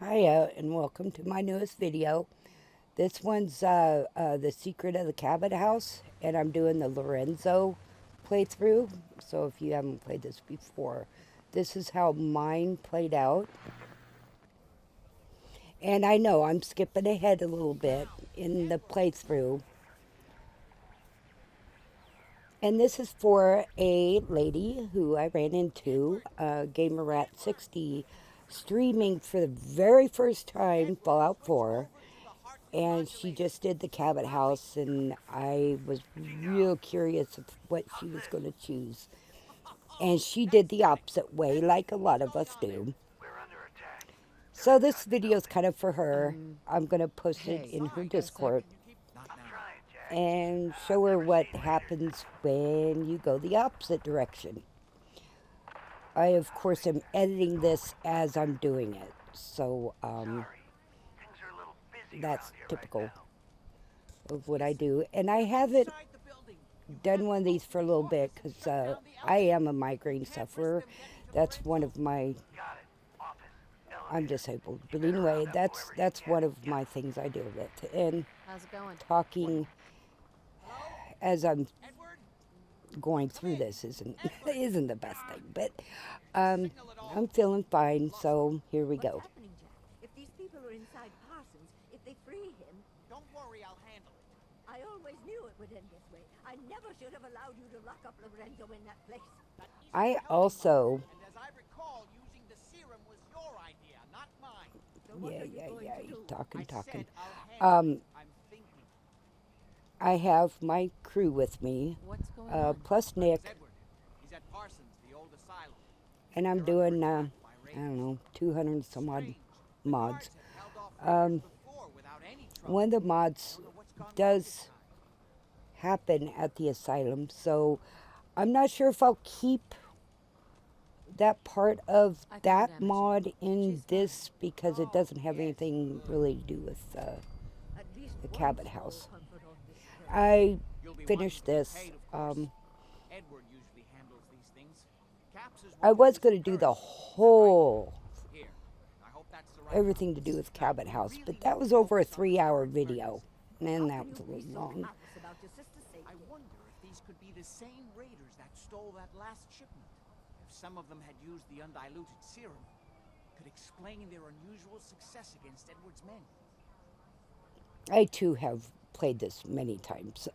Hiya, and welcome to my newest video. This one's The Secret of the Cabot House, and I'm doing the Lorenzo playthrough. So if you haven't played this before, this is how mine played out. And I know I'm skipping ahead a little bit in the playthrough. And this is for a lady who I ran into, Gamer Rat 60, streaming for the very first time Fallout 4. And she just did the Cabot House, and I was real curious of what she was going to choose. And she did the opposite way, like a lot of us do. So this video is kind of for her. I'm going to post it Hey, in her got a sec? Discord and show her what happens when you go the opposite direction. I, of course, am editing this as I'm doing it, so that's typical of what I do. And I haven't done one of these for a little bit because I am a migraine sufferer. That's one of my. I'm disabled, but anyway, that's one of my things I deal with. And How's it going? talking as I'm going through this isn't the best thing, but I'm feeling fine. So here we What's go. happening, Jack? If these people are inside Parsons, if they free him... Don't worry, I'll handle it. I always knew it would end this way. I never should have allowed you to lock up Lorenzo in that place. That isn't I helping also. much, and as I recall, using the serum was your idea, not mine. So what Yeah, are you yeah, going yeah. to do? Talking, I talking. said I'll handle Um, it. I'm thinking. I have my crew with me, What's going on? plus Nick, It's Edward. He's at Parsons, the old asylum. and I'm They're doing, under attack by I don't raiders. know, 200 some odd Strange. The mods. guards have held off raiders before without any trouble. One of the mods Wonder what's gone wrong this does time. happen at the asylum, so I'm not sure if I'll keep that part of I found that damage. mod in She's this because it doesn't have yes, anything really to do with At least the one Cabot small House. comfort on this trip. I You'll be finished wonderfully this. paid, of course. Edward usually handles these things. Caps is I what was we going to do the whole Here. I hope that's the right everything to do with Cabot House, but that was over a 3-hour video, and How that can was a you be little so long. callous about your sister's safety? I wonder if these could be the same raiders that stole that last shipment. If some of them had used the undiluted serum, could explain their unusual success against Edward's men. I too have played this many times.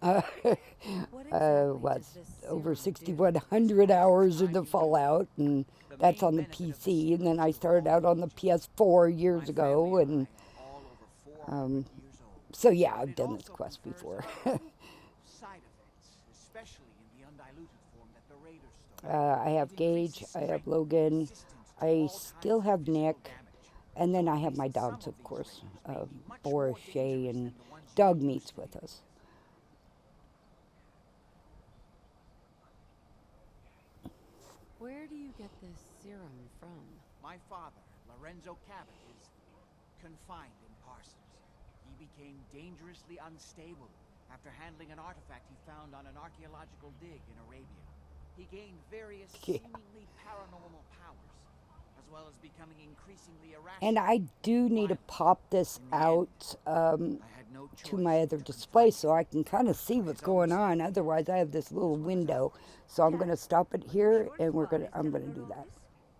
What exactly Was does this over serum do? 6,100 hours in the Fallout, and that's on the PC. And then I started out on the PS4 years My ago, family and I, all over 400 years old. so yeah, But I've it done this also quest confers before. side effects, especially in the undiluted form that the raiders stole. I have It Gage, increases I have strength, Logan, resistance to I all still kinds of have physical Nick, damage. and then So I at have my least some dogs, of of these course. raiders may be much Boris, more Shay, dangerous and than the ones you Doug used meets to with be. us. Where do you get this serum from? My father, Lorenzo Cabot, is confined in Parsons. He became dangerously unstable after handling an artifact he found on an archaeological dig in Arabia. He gained various Yeah. seemingly paranormal powers, as well as becoming increasingly irrational. And I do need to violent. pop this In the out I had no to choice my other but to display confine so I can kind of see what's going on. Otherwise, I have this little window. So I'm going to stop it here, and I'm going to do that.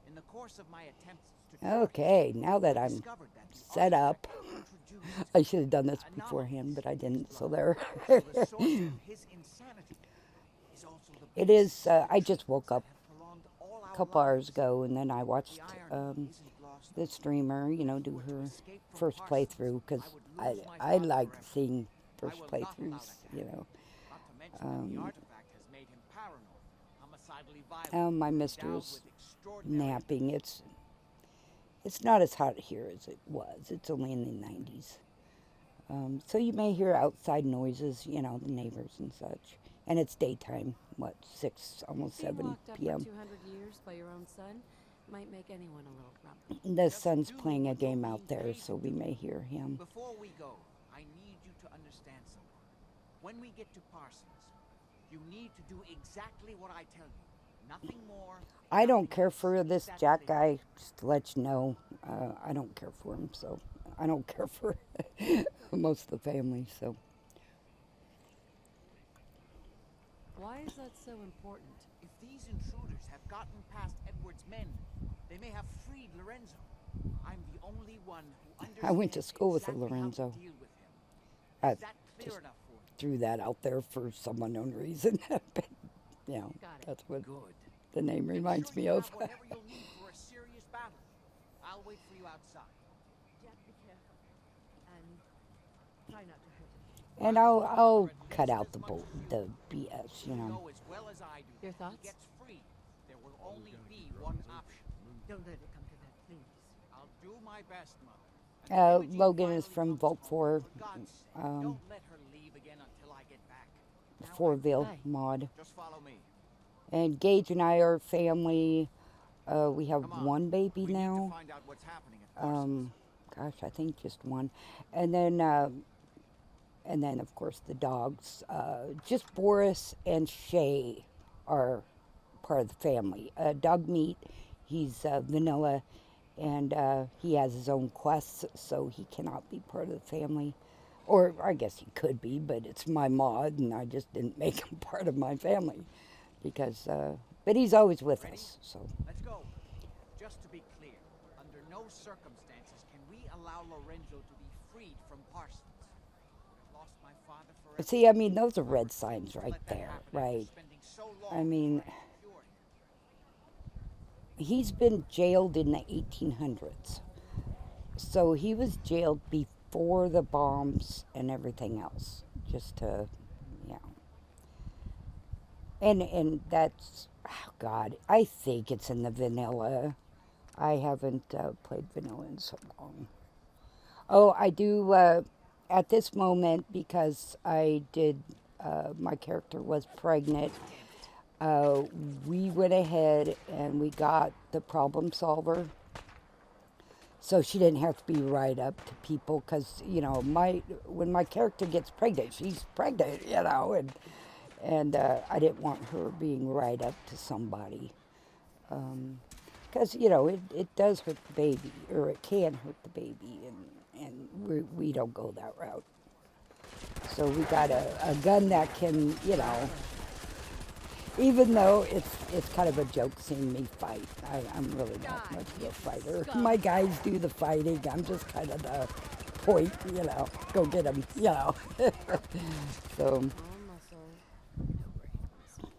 In the course of my attempts to track Okay, now that I I'm discovered that the set up, artifact introduced I should have done this anomalies beforehand, but I in his didn't. So blood. there. So the source of his insanity is also the It basis is. of I the just woke treatments up that have prolonged all a our couple hours lives. ago, and then I watched The irony isn't lost the on me. streamer, you know, If do we were to her escape from first Parsons, playthrough because I would lose my I father like forever. seeing I first will not allow playthroughs, that to you happen. know. Not to mention that the artifact has made him paranoid, homicidally violent, My endowed mister is with extraordinary napping. It's not as hot here as it was. It's only in the 90s. So you may hear outside noises, you know, the neighbors and such. And it's daytime, what, 6, almost Being 7 locked up for p.m. 200 years by your own son might make anyone a little grumpy. The Just son's do playing a what you're game being out there, paid so to we do. may hear him. Before we go, I need you to understand something. When we get to Parsons, you need to do exactly what I tell you. Nothing more. I don't nothing care less. for this That's Jack it. guy, just to let you know. I don't care for him, so I don't care for most of the family. So Why is that so important? If these intruders have gotten past Edward's men, they may have freed Lorenzo. I'm the only one who understands I went to school with a exactly how to Lorenzo. deal with him. I Is that clear just enough for you? threw that out there for some unknown reason. But, you know, Got it. that's what Good. the name reminds Sure me you of. have whatever you'll need for a serious battle. I'll wait for you outside. Jack, be careful. And try not to hurt him. And I'll cut out the BS, you You know. know as well as I do. Your if thoughts? He gets free. There will only be one option. Don't let it come to that, please. I'll do my best, Mother. And Imogen Logan is finally from comes Vault home. 4, For God's sake, um, don't let her leave again until I get back. Now I- Fourville Hi. mod. Just follow me. And Gage and I are family. We have Come on. one baby We need to now. find out what's happening at Parsons. Gosh, I think just one. And then of course the dogs. Just Boris and Shay are part of the family. Dog Meat, he's vanilla, and he has his own quests, so he cannot be part of the family. Or I guess he could be, but it's my mod, and I just didn't make him part of my family because. But he's always with us, so. Let's go. Just to be clear, under no circumstances can we allow Lorenzo to be freed from Parsons. I would have lost my father forever. See, I mean, those are red signs To right let that there, happen after right? spending so long I mean, trying to cure him. he's been jailed in the 1800s. So he was jailed before the bombs and everything else, just to, you know. And that's, oh God, I think it's in the vanilla. I haven't played vanilla in so long. Oh, I do, at this moment, because I did, my character was pregnant, we went ahead and we got the problem solver. So she didn't have to be right up to people because, you know, when my character gets pregnant, she's pregnant, you know, and I didn't want her being right up to somebody. Because, you know, it does hurt the baby, or it can hurt the baby, and we don't go that route. So we got a gun that can, you know, even though it's kind of a joke seeing me fight. I'm really not much of a fighter. My guys do the fighting. I'm just kind of the point, you know, go get them, you know. So, All muscle, no brains.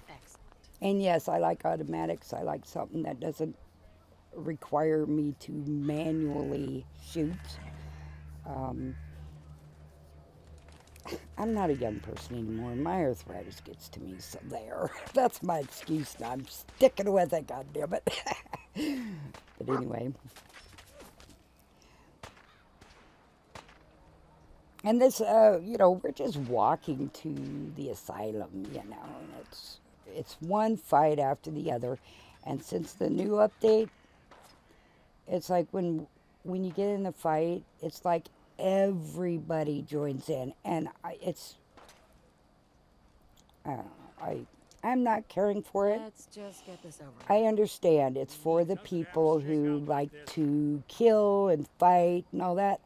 Excellent. and yes, I like automatics. I like something that doesn't require me to manually shoot. I'm not a young person anymore. My arthritis gets to me, so there. That's my excuse, and I'm sticking with it, God damn it. But anyway. And this, you know, we're just walking to the asylum, you know, and it's one fight after the other. And since the new update, it's like when you get in a fight, it's like everybody joins in, and I'm not caring for it. Let's just get this over with. I understand it's for the people who like to kill and fight and all that.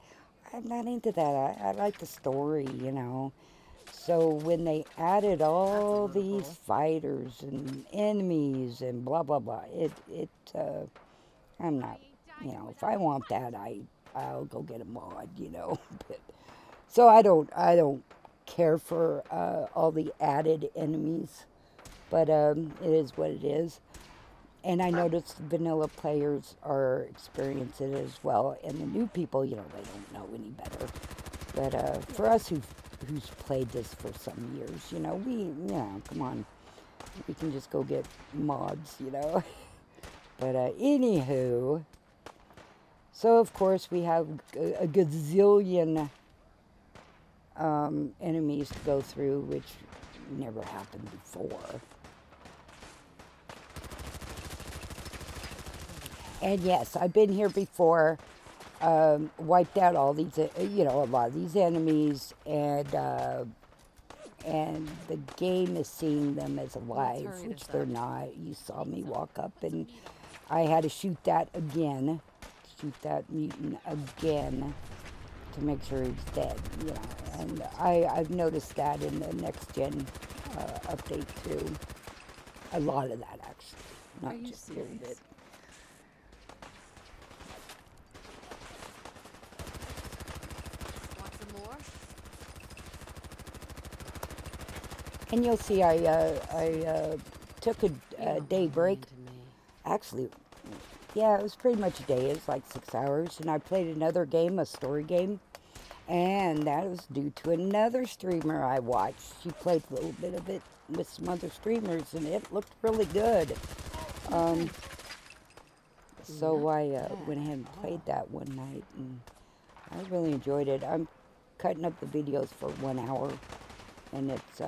I'm not into that. I like the story, you know. So when they added all these fighters and enemies and blah blah blah, I'm not, you know, if I want that, I'll go get a mod, you know. But, so I don't care for all the added enemies, but it is what it is. And I noticed vanilla players are experiencing it as well, and the new people, you know, they don't know any better. But for us who's played this for some years, you know, come on, we can just go get mods, you know. But anywho, so of course we have a gazillion enemies to go through, which never happened before. And yes, I've been here before, wiped out all these, you know, a lot of these enemies, and the game is seeing them as alive, hurry which this they're up. not. You saw me walk up and I had to shoot that again, shoot that mutant again to make sure he's dead, you know. And I've noticed that in the next gen update too. A lot of that actually, Are not you just a little bit. serious? Want some more? And you'll see I took a day break. Actually, yeah, it was pretty much a day. It was like 6 hours. And I played another game, a story game. And that was due to another streamer I watched. She played a little bit of it with some other streamers, and it looked really good. So I went ahead and played that one night, and I really enjoyed it. I'm cutting up the videos for 1 hour, and it's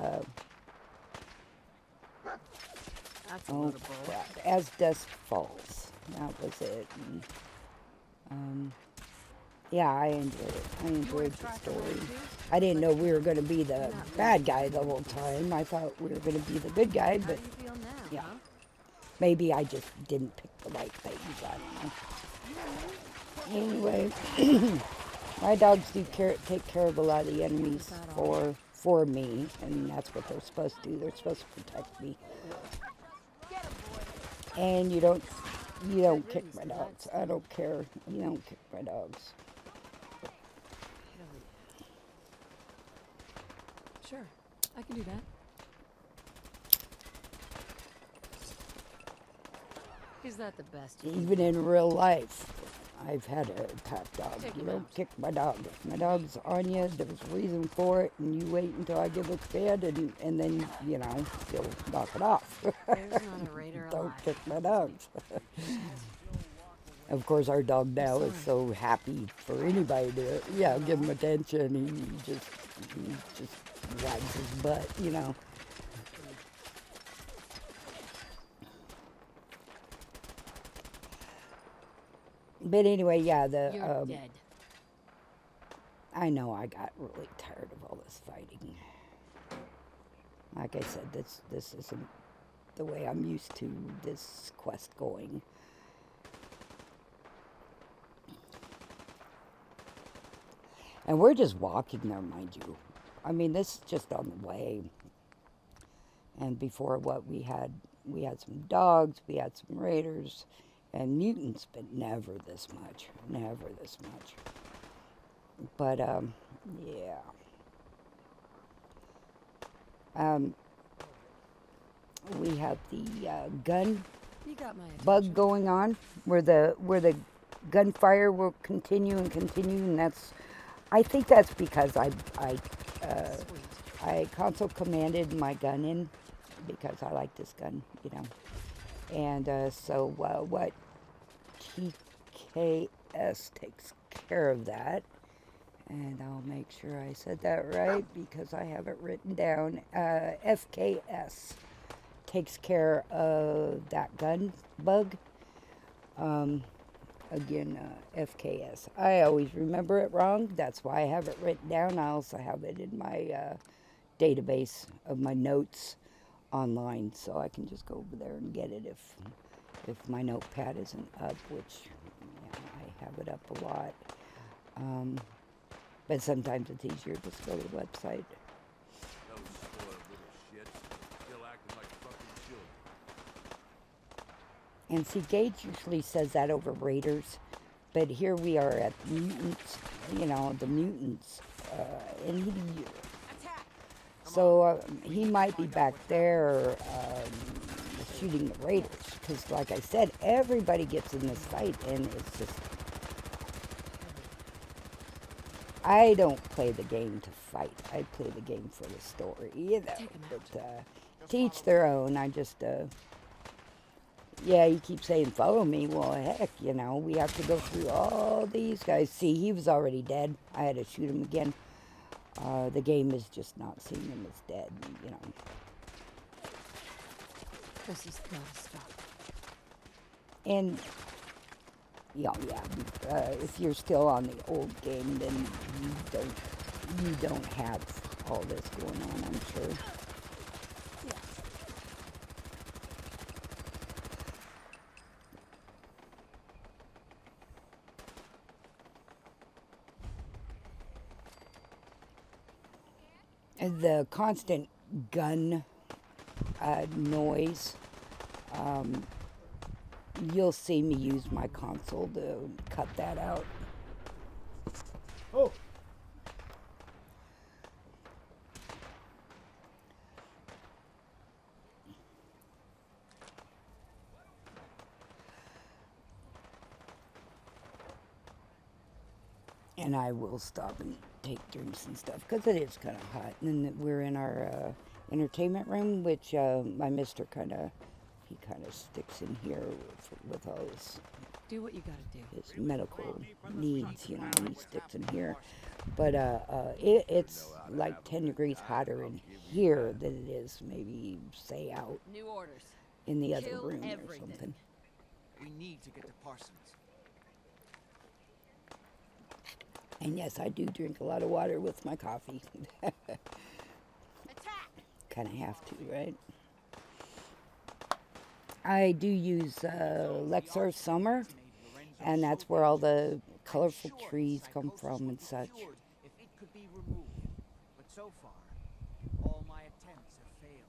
That's a oh lot of bull. crap! As Dusk Falls. That was it. And, yeah, I enjoyed it. I enjoyed the story. I didn't know we were going to be the bad guy the whole time. I thought we were going to be the good guy, How but do you feel now, yeah. huh? Maybe I just didn't pick the right things. I don't know. Anyway, my dogs do take care of a lot of the enemies for me, and that's what they're supposed to do. They're supposed to protect me. And you don't kick my dogs. I don't care. You don't kick my dogs. Sure, I can do that. Is that the best? Even in real life, I've had a pack dog. Take You him don't out. kick my dog. If my dog's on you, there's a reason for it, and you wait until I give it fed, and then, you know, you'll knock it off. There's not a raider Don't alive. kick my dogs. Of course, our dog now is so happy for anybody to, give him attention. He just wags his butt, you know. But anyway, yeah, You're dead. I know I got really tired of all this fighting. Like I said, this isn't the way I'm used to this quest going. And we're just walking there, mind you. I mean, this is just on the way. And before what we had some dogs, we had some raiders, and mutants, but never this much. Never this much. But, yeah. We have the gun You got my attention. bug going on, where the gunfire will continue, and that's, I think that's because I Sweet. console commanded my gun in because I like this gun, you know. And so what TKS takes care of that. And I'll make sure I said that right because I have it written down. FKS takes care of that gun bug. Again, FKS. I always remember it wrong. That's why I have it written down. I also have it in my database of my notes online, so I can just go over there and get it if my notepad isn't up, which I have it up a lot. But sometimes it's easier just to go to the website. Those spoiled little shits. Still acting like fucking children. And see, Gage usually says that over raiders, but here we are at mutants, you know, the mutants, and he might be back there shooting the raiders, because like I said, everybody gets in this fight, and it's just, I don't play the game to fight. I play the game for the story, you know. But to each their own. I just, yeah, you keep saying follow me. Well, heck, you know, we have to go through all these guys. See, he was already dead. I had to shoot him again. The game is just not seeing him as dead, you know. This is gotta stop. And yeah, if you're still on the old game, then you don't have all this going on, I'm sure. the constant gun noise. You'll see me use my console to cut that out. Oh. And I will stop and take drinks and stuff because it is kind of hot. And then we're in our entertainment room, which my mister kind of sticks in here with all Do what you gotta do. his medical needs. You know, he sticks in here. But it's like 10 degrees hotter in here than it is maybe say out New orders. in the other Kill room or everything. something. We need to get to Parsons. And yes, I do drink a lot of water with my coffee. Attack! Kind of have to, right? I do use Lexar Summer, and that's where all the colorful trees come from and such. If it could be removed, but so far, all my attempts have failed.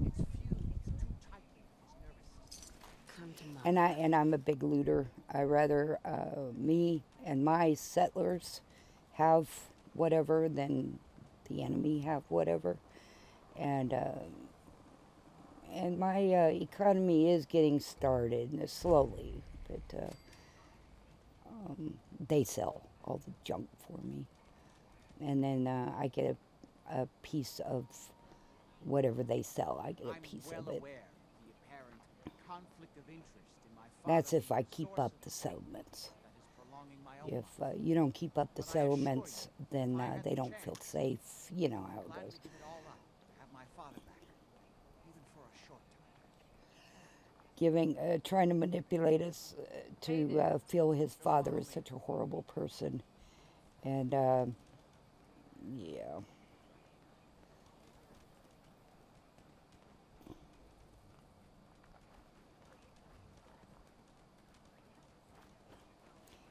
It's fused too tightly with his nervous system. Come to mom. And I'm a big looter. I rather me and my settlers have whatever than the enemy have whatever. And my economy is getting started slowly, but they sell all the junk for me, and then I get a piece of whatever they sell. I get a piece I'm of well it. aware of the apparent conflict of interest in my That's father if I being the keep source up of the fate settlements. that is prolonging my own If life. you don't keep up the But I assure settlements, you, then if I had they the don't feel chance, safe. You know how I'd it gladly goes. give it all up to have my father back, even for a short time. Trying to manipulate us to feel his father is such a horrible person. And, yeah.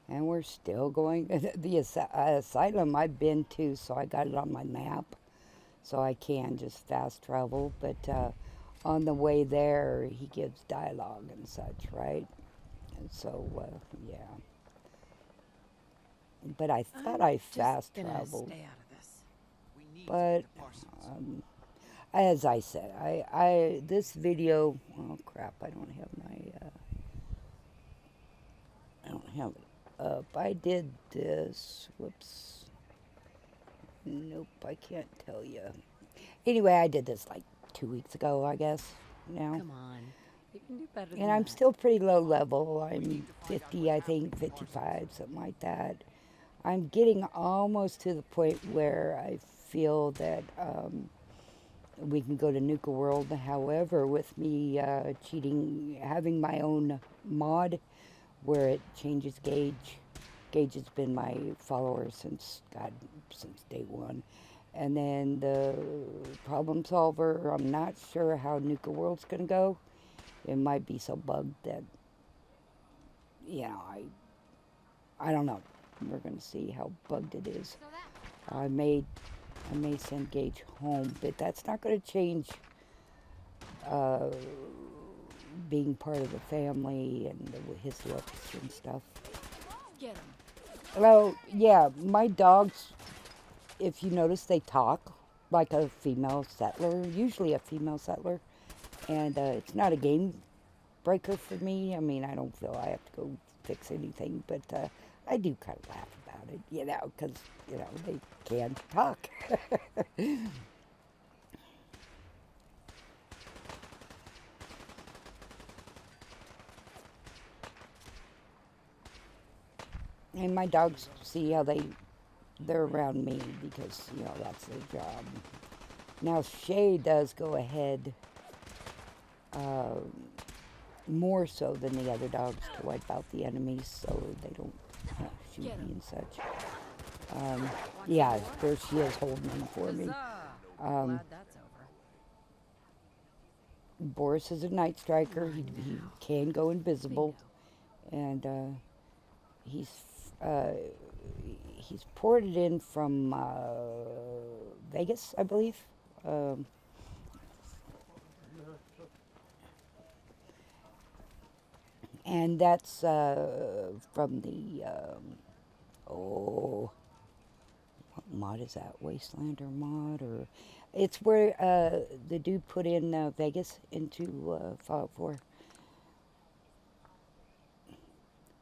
And we're still going. The asylum I've been to, so I got it on my map. So I can just fast travel. But on the way there, he gives dialogue and such, right? And so, yeah. But I thought I fast Gonna traveled. stay out of this. We need But to get to Parsons. as I said, this video. Oh crap! I don't have my. I don't have it up. I did this. Whoops. Nope, I can't tell you. Anyway, I did this like 2 weeks ago, I guess. Now. Come on. You can do better than And I'm that. still pretty low level. I'm 50, I think, 55, something like that. I'm getting almost to the point where I feel that we can go to Nuka World. However, with me cheating, having my own mod where it changes Gage. Gage has been my follower since day one. And then the problem solver, I'm not sure how Nuka World's going to go. It might be so bugged that, you know, I don't know. We're going to see how bugged it is. I may send Gage home, but that's not going to change being part of the family and his looks and stuff. Get him. Well, yeah, my dogs, if you notice, they talk like a female settler, usually a female settler. And it's not a game breaker for me. I mean, I don't feel I have to go fix anything, but I do kind of laugh about it, you know, because, you know, they can talk. And my dogs see how they're around me because, you know, that's their job. Now, Shay does go ahead more so than the other dogs to wipe out the enemies so they don't shoot me and such. Yeah, there she is holding them for me. Huzzah. Glad that's over. Boris is a night striker. He can go invisible. And he's he's ported in from Vegas, I believe. And that's from the oh, what mod is that? Wastelander mod, or it's where the dude put in Vegas into Fallout 4.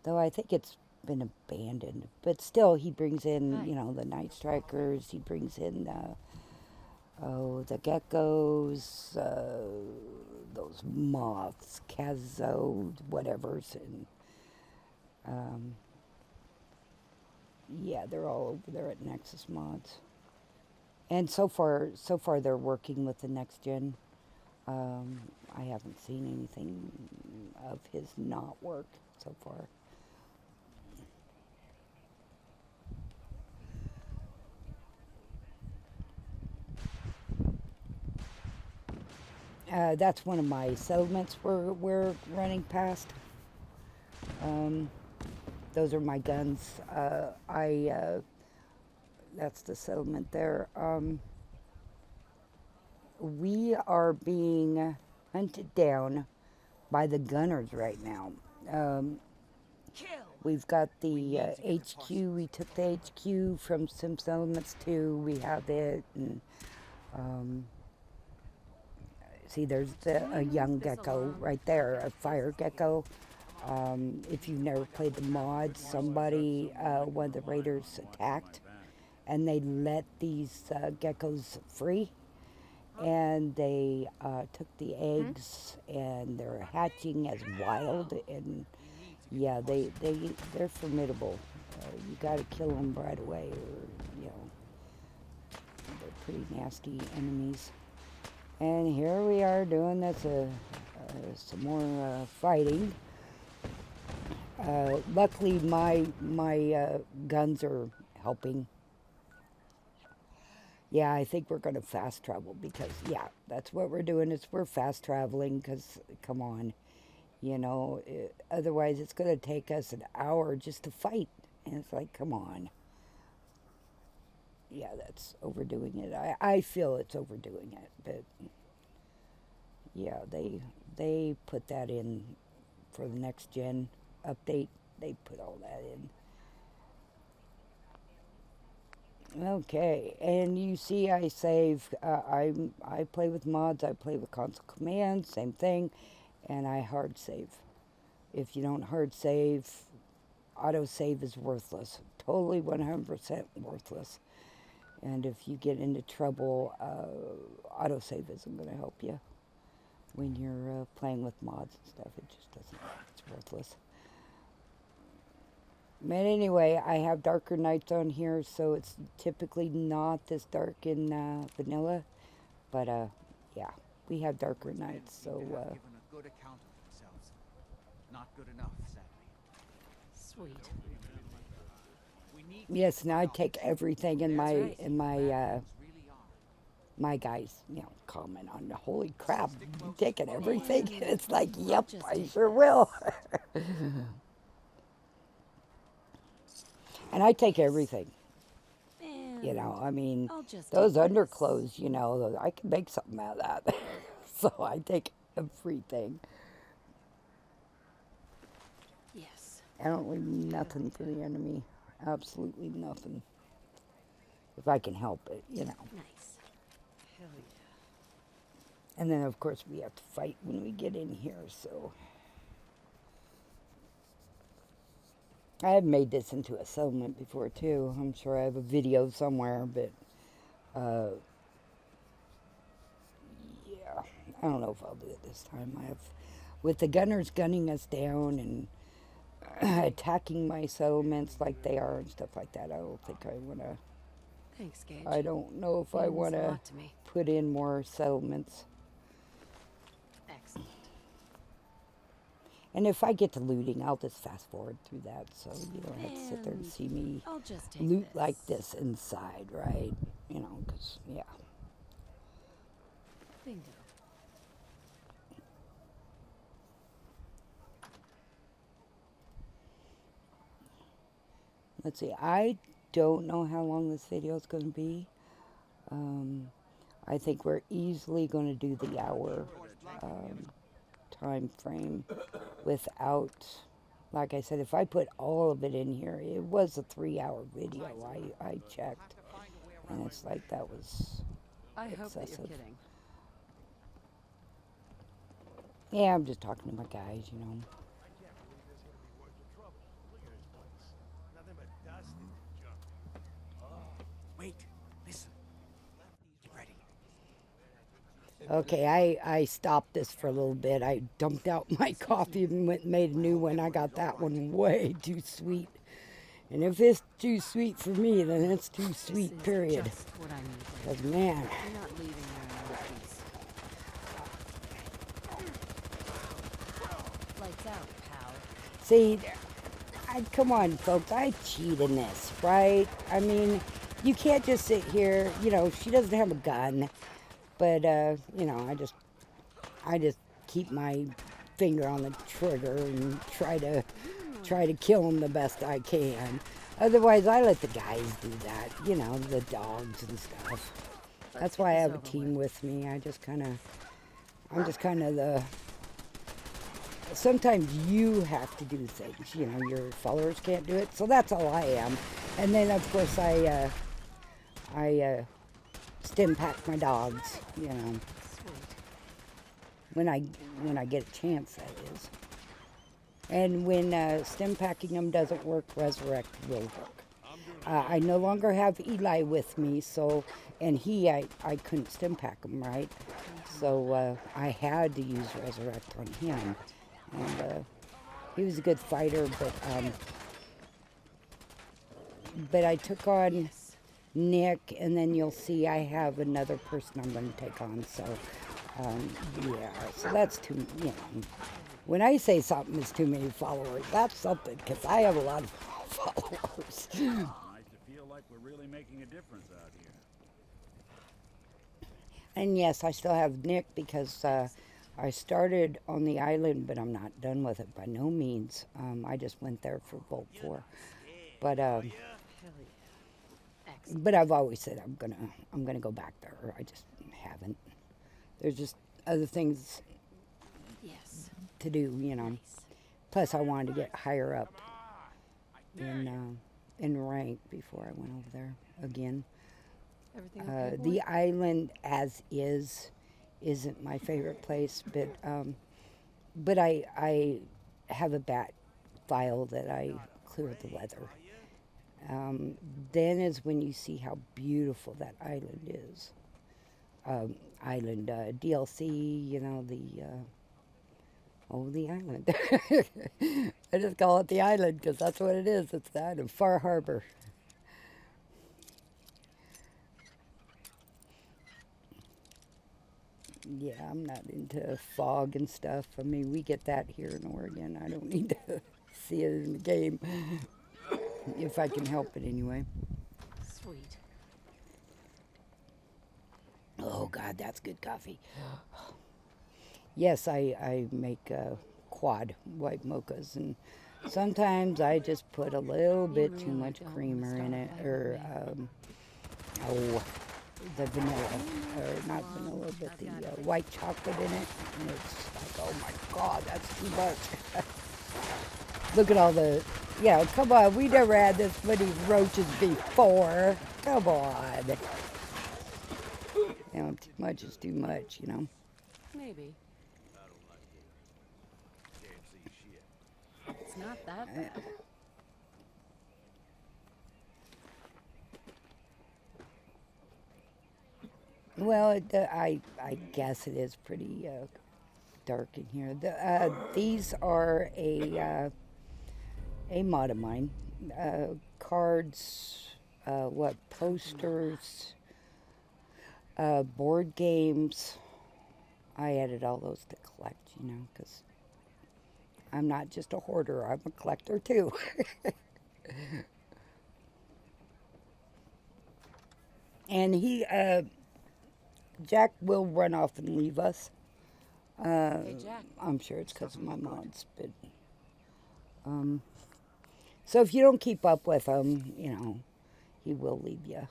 Though I think it's been abandoned, but still he brings in the Night Strikers. He brings in the geckos, those moths, Kazo, whatever's, and yeah, they're all over there at Nexus Mods. And so far they're working with the next gen. I haven't seen anything of his not work so far. That's one of my settlements we're running past. Those are my guns. That's the settlement there. We are being hunted down by the gunners right now. We've got the HQ. We took the HQ from some settlements too. We have it, and see, there's a young gecko right there, a fire gecko. If you've never played the mod, one of the raiders attacked, and they let these geckos free, and they took the eggs, and they're hatching as wild, and yeah, they're formidable. You got to kill them right away, or they're pretty nasty enemies. And here we are doing this, some more fighting. Luckily, my guns are helping. Yeah, I think we're going to fast travel because, yeah, that's what we're doing. We're fast traveling because, come on, otherwise it's going to take us an hour just to fight. And it's like, come on. Yeah, that's overdoing it. I feel it's overdoing it, but yeah, they put that in for the next gen update. They put all that in. Okay, and you see, I save. I play with mods. I play with console commands. Same thing, and I hard save. If you don't hard save, auto save is worthless. Totally 100% worthless. And if you get into trouble, autosave isn't going to help you when you're playing with mods and stuff. It just doesn't. It's worthless. But anyway, I have darker nights on here, so it's typically not this dark in vanilla. But yeah, we have darker nights, so. Given a good account of themselves. Not good enough, sadly. Sweet. Yes, and I take everything in my guys, comment on the holy crap, you taking everything? It's like, yep, I sure will. And I take everything. I mean, those underclothes, I can make something out of that. So I take everything. Yes. I don't leave nothing for the enemy. Absolutely nothing. If I can help it, Nice. Hell yeah. And then, of course, we have to fight when we get in here, so. I have made this into a settlement before, too. I'm sure I have a video somewhere, but, yeah. I don't know if I'll do it this time. With the gunners gunning us down and attacking my settlements like they are and stuff like that, I don't think I want to. Thanks, Gage. I don't know if I Means want a to lot to me. put in more settlements. Excellent. And if I get to looting, I'll just fast forward through that, so you don't have to sit there and see me I'll just take loot this. like this inside, right? Because, yeah. Bingo. let's see. I don't know how long this video is going to be. I think we're easily going to do the hour time frame without, like I said, if I put all of it in here, it was a 3-hour video. I checked, and it's like that was I hope that you're excessive. kidding. Yeah, I'm just talking to my guys, you know. Wait, listen. Get ready. Okay, I stopped this for a little bit. I dumped out my coffee and went and made a new one. I got that one way too sweet. And if it's too sweet for me, then it's too sweet, This is period. just what I need. Because, man, You're not leaving there in one piece. Lights out, pal. see, come on, folks. I cheat in this, right? I mean, you can't just sit here. You know, she doesn't have a gun. But, you know, I just keep my finger on the trigger and try to kill them the best I can. Otherwise, I let the guys do that, you know, the dogs and stuff. That's why I have a team with me. I'm just kind of the, sometimes you have to do things, you know, your followers can't do it. So that's all I am. And then, of course, I stim pack my dogs, you know, when I get a chance, that is. And when stim packing them doesn't work, resurrect will work. I no longer have Eli with me, so, and I couldn't stim pack him, right? So I had to use resurrect on him. And he was a good fighter, but I took on Nick, and then you'll see I have another person I'm going to take on. So, yeah, so that's too, you know, when I say something is too many followers, that's something, because I have a lot of followers. Nice to feel like we're really making a difference out here. And yes, I still have Nick because I started on the island, but I'm not done with it by no means. I just went there for Bolt 4. But Hell yeah. Excellent. but I've always said I'm gonna go back there. I just haven't. There's just other things Yes. to do, you know. Nice. Plus, I wanted to get higher up in rank before I went over there again. Everything okay, boy? The island as is isn't my favorite place, but I have a bat file that I clear the weather. Then is when you see how beautiful that island is. DLC, you know, the island. I just call it the island because that's what it is. It's the island, Far Harbor. Yeah, I'm not into fog and stuff. I mean, we get that here in Oregon. I don't need to see it in the game if I can help it anyway. Sweet. Oh, God, that's good coffee. Yes, I make quad white mochas, and sometimes I just put a little bit too much creamer in it, or the vanilla, or not vanilla, but the white chocolate in it, and it's like, oh my God, that's too much. Look at all the, yeah, come on, we never had this many roaches before. Come on. You know, too much is too much, you know. Maybe. I don't like it. Can't see shit. It's not that bad. Well, I guess it is pretty dark in here. These are a mod of mine. Cards, posters, board games. I added all those to collect, you know, because I'm not just a hoarder, I'm a collector too. And Jack will run off and leave us. Hey, Jack. I'm sure it's because of my mods, but So if you don't keep up with him, you know, he will leave you.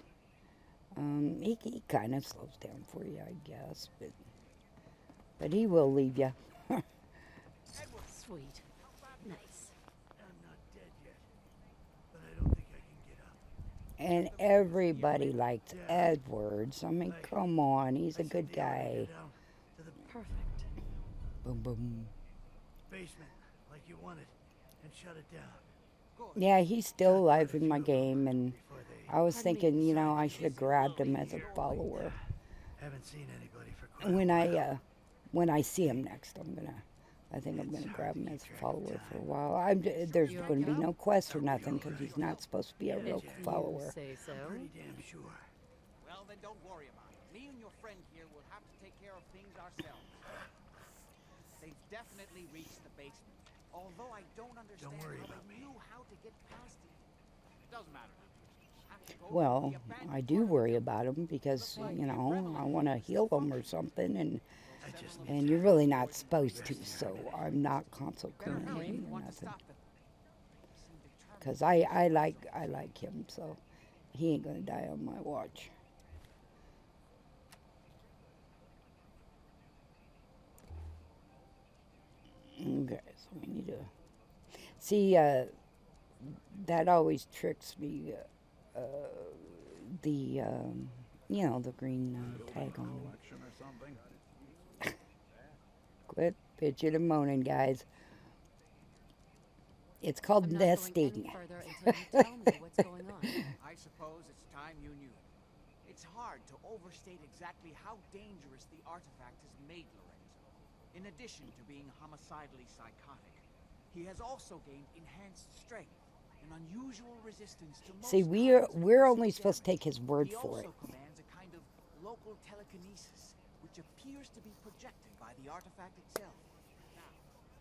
He kind of slows down for you, I guess, but he will leave you. Sweet. Nice. I'm not dead yet, but I don't think I can get up. And everybody likes Edwards. I mean, come on, he's a good guy. Down to the Perfect. Boom, boom. basement, like you wanted, and shut it down. Yeah, he's still alive in my game, and Before they I was thinking, you know, I should have grabbed him as a follower. haven't seen anybody for quite a while. When I see him next, I think I'm gonna grab him as a follower for a while. There's going to be no quest or nothing because he's not supposed to be a real follower. You say so. Pretty damn sure. Well, then don't worry about it. Me and your friend here will have to take care of things ourselves. They've definitely reached the basement. Although I don't understand worry how about they me. knew how to get past it. It doesn't matter. Have to go to Well, the abandoned I do part of worry the about him because, you know, I want to heal him or something, I just and you're really not supposed to, so I'm not Better hurry consequently if you or want to nothing. stop them. They seem determined. Because I like him, so he ain't gonna die on my watch. Okay, so we need to see. That always tricks me. The you know, the green tag on them. Election or something? Quit bitching and moaning, guys. It's called I'm not going nesting. any further until you tell me what's going on. I suppose it's time you knew. It's hard to overstate exactly how dangerous the artifact has made Lorenzo. In addition to being homicidally psychotic, he has also gained enhanced strength and unusual resistance to most See, kinds of we're physical only supposed to damage. take his word He for it. also commands a kind of local telekinesis, which appears to be projected by the artifact itself. Now,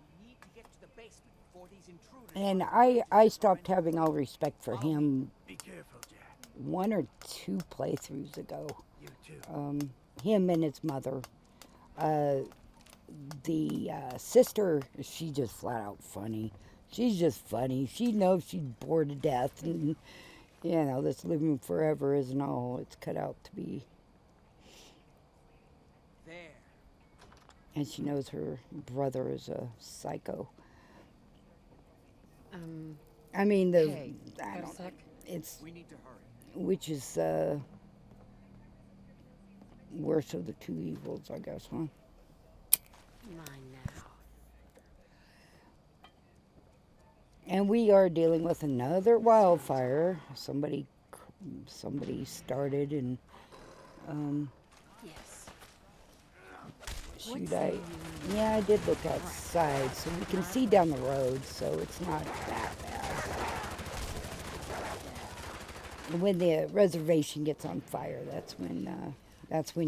we need to get to the basement before these intruders... And I stopped having all respect for him be careful, Jack. 1 or 2 playthroughs ago. You too. Him and his mother. The sister, she just flat out funny. She's just funny. She knows she's bored to death, and you know this living forever isn't all it's cut out to be. There. And she knows her brother is a psycho. I mean, Hey, I got a don't know. sec? It's We need to hurry. which is worst of the 2 evils, I guess, huh? Mine now. And we are dealing with another wildfire. Somebody started, and Yes. shoot, yeah, I did look outside, so we can see down the road, so it's not that bad. When the reservation gets on fire, that's when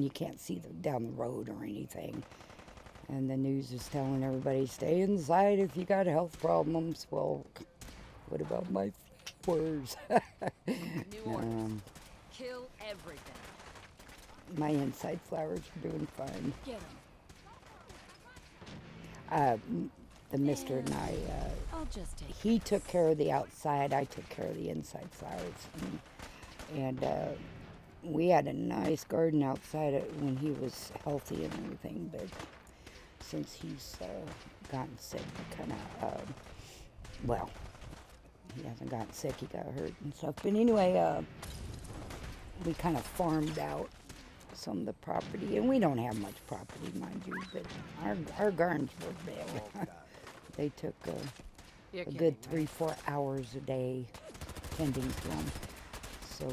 you can't see down the road or anything. And the news is telling everybody, stay inside if you got health problems. Well, what about my flowers? New orders. Kill everything. My inside flowers are doing fine. Get them. The mister and I, I'll just take he took care of the outside, I took care of the inside flowers. And we had a nice garden outside when he was healthy and everything, but since he's gotten sick, kind of, well, he hasn't gotten sick, he got hurt and stuff. But anyway, we kind of farmed out some of the property, and we don't have much property, mind you, but our gardens were big. They took You're a kidding, good right? 3-4 hours a day tending to them. So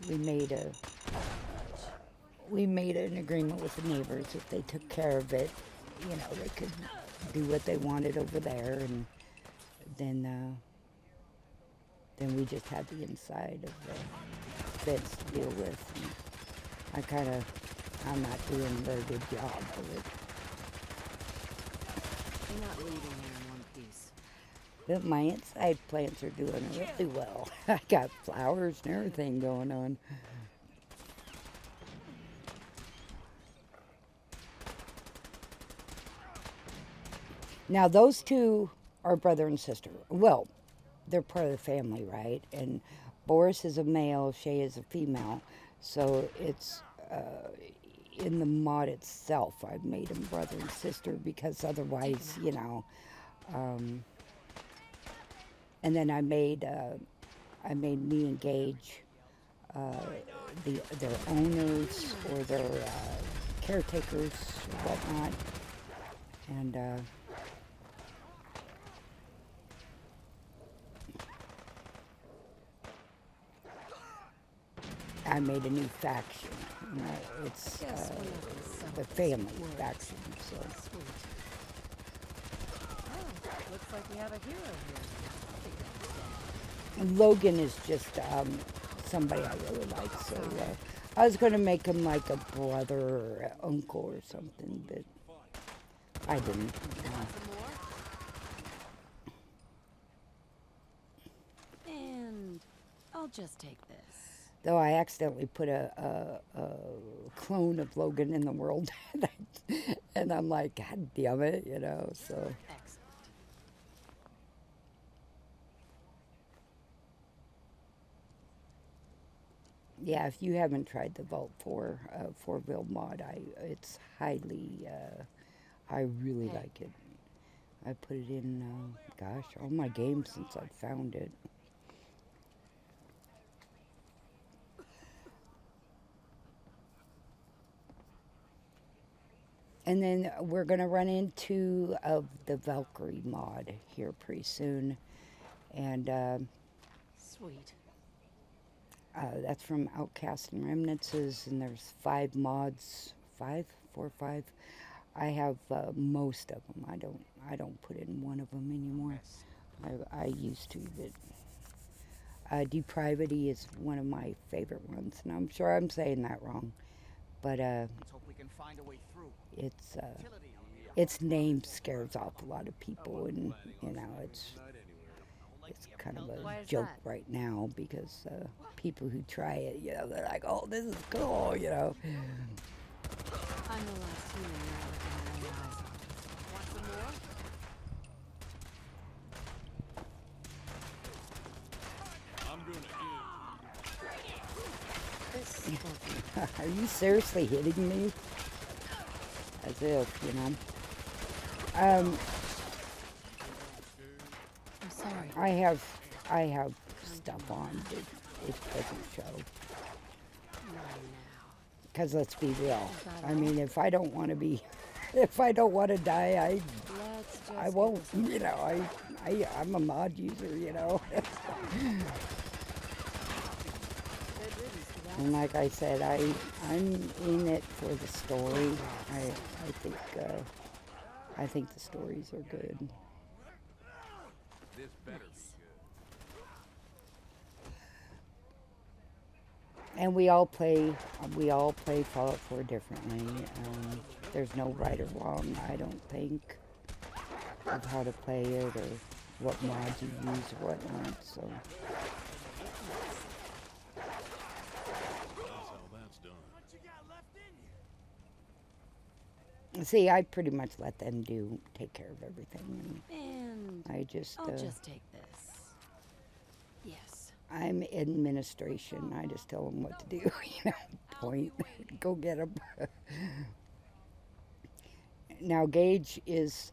we made an agreement with the neighbors. If they took care of it, you know, they could do what they wanted over there, and then we just had the inside of the fence to deal with. And I'm not doing a very good job of it. You're not leaving here in one piece. But my inside plants are doing really well. I got flowers and everything going on. Now those two are brother and sister. Well, they're part of the family, right? And Boris is a male, Shay is a female. So it's in the mod itself, I've made them brother and sister because otherwise, you know. And then I made me and Gage their owners or their caretakers, whatnot, and I made a new faction. You know, it's the family faction. So Looks like we have a hero here. and Logan is just somebody I really like. So I was going to make him like a brother or uncle or something, but I didn't. And I'll just take this. Though I accidentally put a clone of Logan in the world, and I'm like, God damn it, you know. So Excellent. yeah, if you haven't tried the Vault 4 four-wheel mod, it's highly, I really like it. I put it in, gosh, all my games since I found it. And then we're going to run into the Valkyrie mod here pretty soon. And Sweet. that's from Outcast and Remnances, and there's 5 mods. 5? 4 or 5? I have most of them. I don't put in one of them anymore. I used to, but Depravity is one of my favorite ones, and I'm sure I'm saying that wrong. But Let's hope we can find a way through. its name scares off a lot of people, and you know it's kind of Why a is joke that? right now because people who try it, you know, they're like, oh, this is cool, you know. I'm the last human now with my own eyes on this. Want some more? I'm gonna This won't be Are you seriously hitting me? As if, you know. I'm sorry. I have stuff on, but it doesn't show. Not now. Because let's be real. I mean, if I don't want to be, if I don't want to die, Let's just I won't. You know, I'm a mod user, you know. And like I said, I'm in it for the story. I think the stories are good. This better be good. And we all play Fallout 4 differently. There's no right or wrong, I don't think, of how to play it or what mods you use or whatnot. So That's how that's done. What you got left in you? see, I pretty much let them take care of everything, And and I just I'll just take this. Yes. I'm administration. I just tell them what to do. You know, point, go get them. Now, Gage is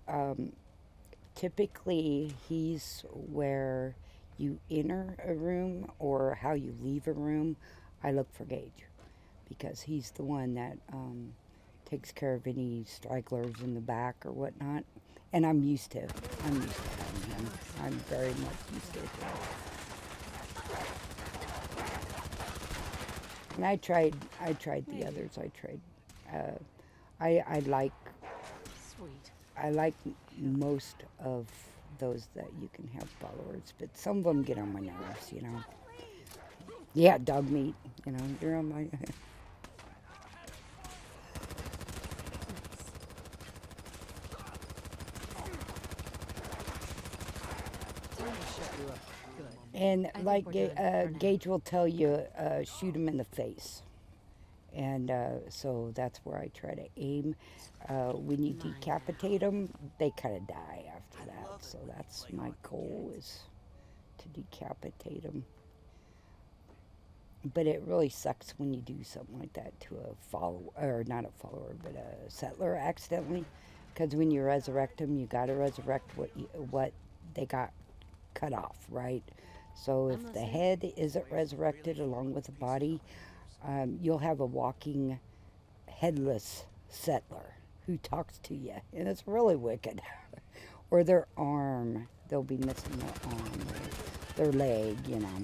typically he's where you enter a room or how you leave a room. I look for Gage because he's the one that takes care of any stragglers in the back or whatnot. And I'm used to having him. I'm very much used to it. And I tried the others. I like Sweet. most of those that you can have followers, but some of them get on my nerves, you know. Yeah, dog meat, you know, they're on my. Time to shut you up. Good. And I think like we're done for now. Gage will tell you, shoot him in the face. And so that's where I try to aim. When you decapitate them, they kind of die after that. So that's my goal is to decapitate them. But it really sucks when you do something like that to a follower, or not a follower, but a settler accidentally. Because when you resurrect them, you got to resurrect what they got cut off, right? So if the head isn't resurrected along with the body, you'll have a walking headless settler who talks to you, and it's really wicked. Or their arm, they'll be missing their arm, or their leg, you know.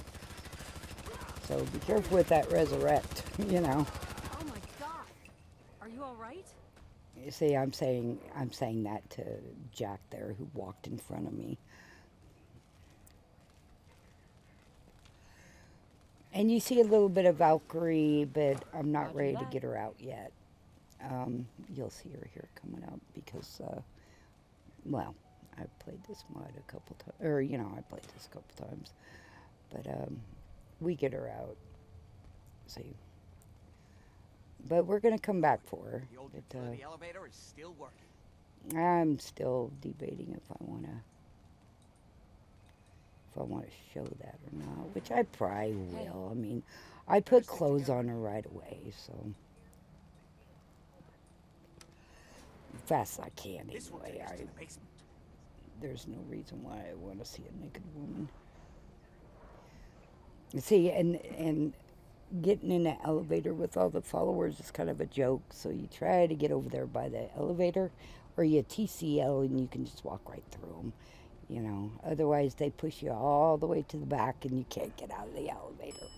So be careful with that resurrect, you know. Oh my god. Are you all right? You see, I'm saying that to Jack there, who walked in front of me. And you see a little bit of Valkyrie, but I'm not ready to get her out yet. You'll see her here coming up because, well, I've played this mod a couple times, or, you know, I played this a couple times. But, we get her out. See. But we're going to come back for her. The old utility elevator is still working. I'm still debating if I want to show that or not, which I probably will. I mean, I put clothes on her right away, so fast as I can anyway. There's no reason why I want to see a naked woman. See, and getting in the elevator with all the followers is kind of a joke. So you try to get over there by the elevator, or you TCL and you can just walk right through them. You know, otherwise they push you all the way to the back and you can't get out of the elevator.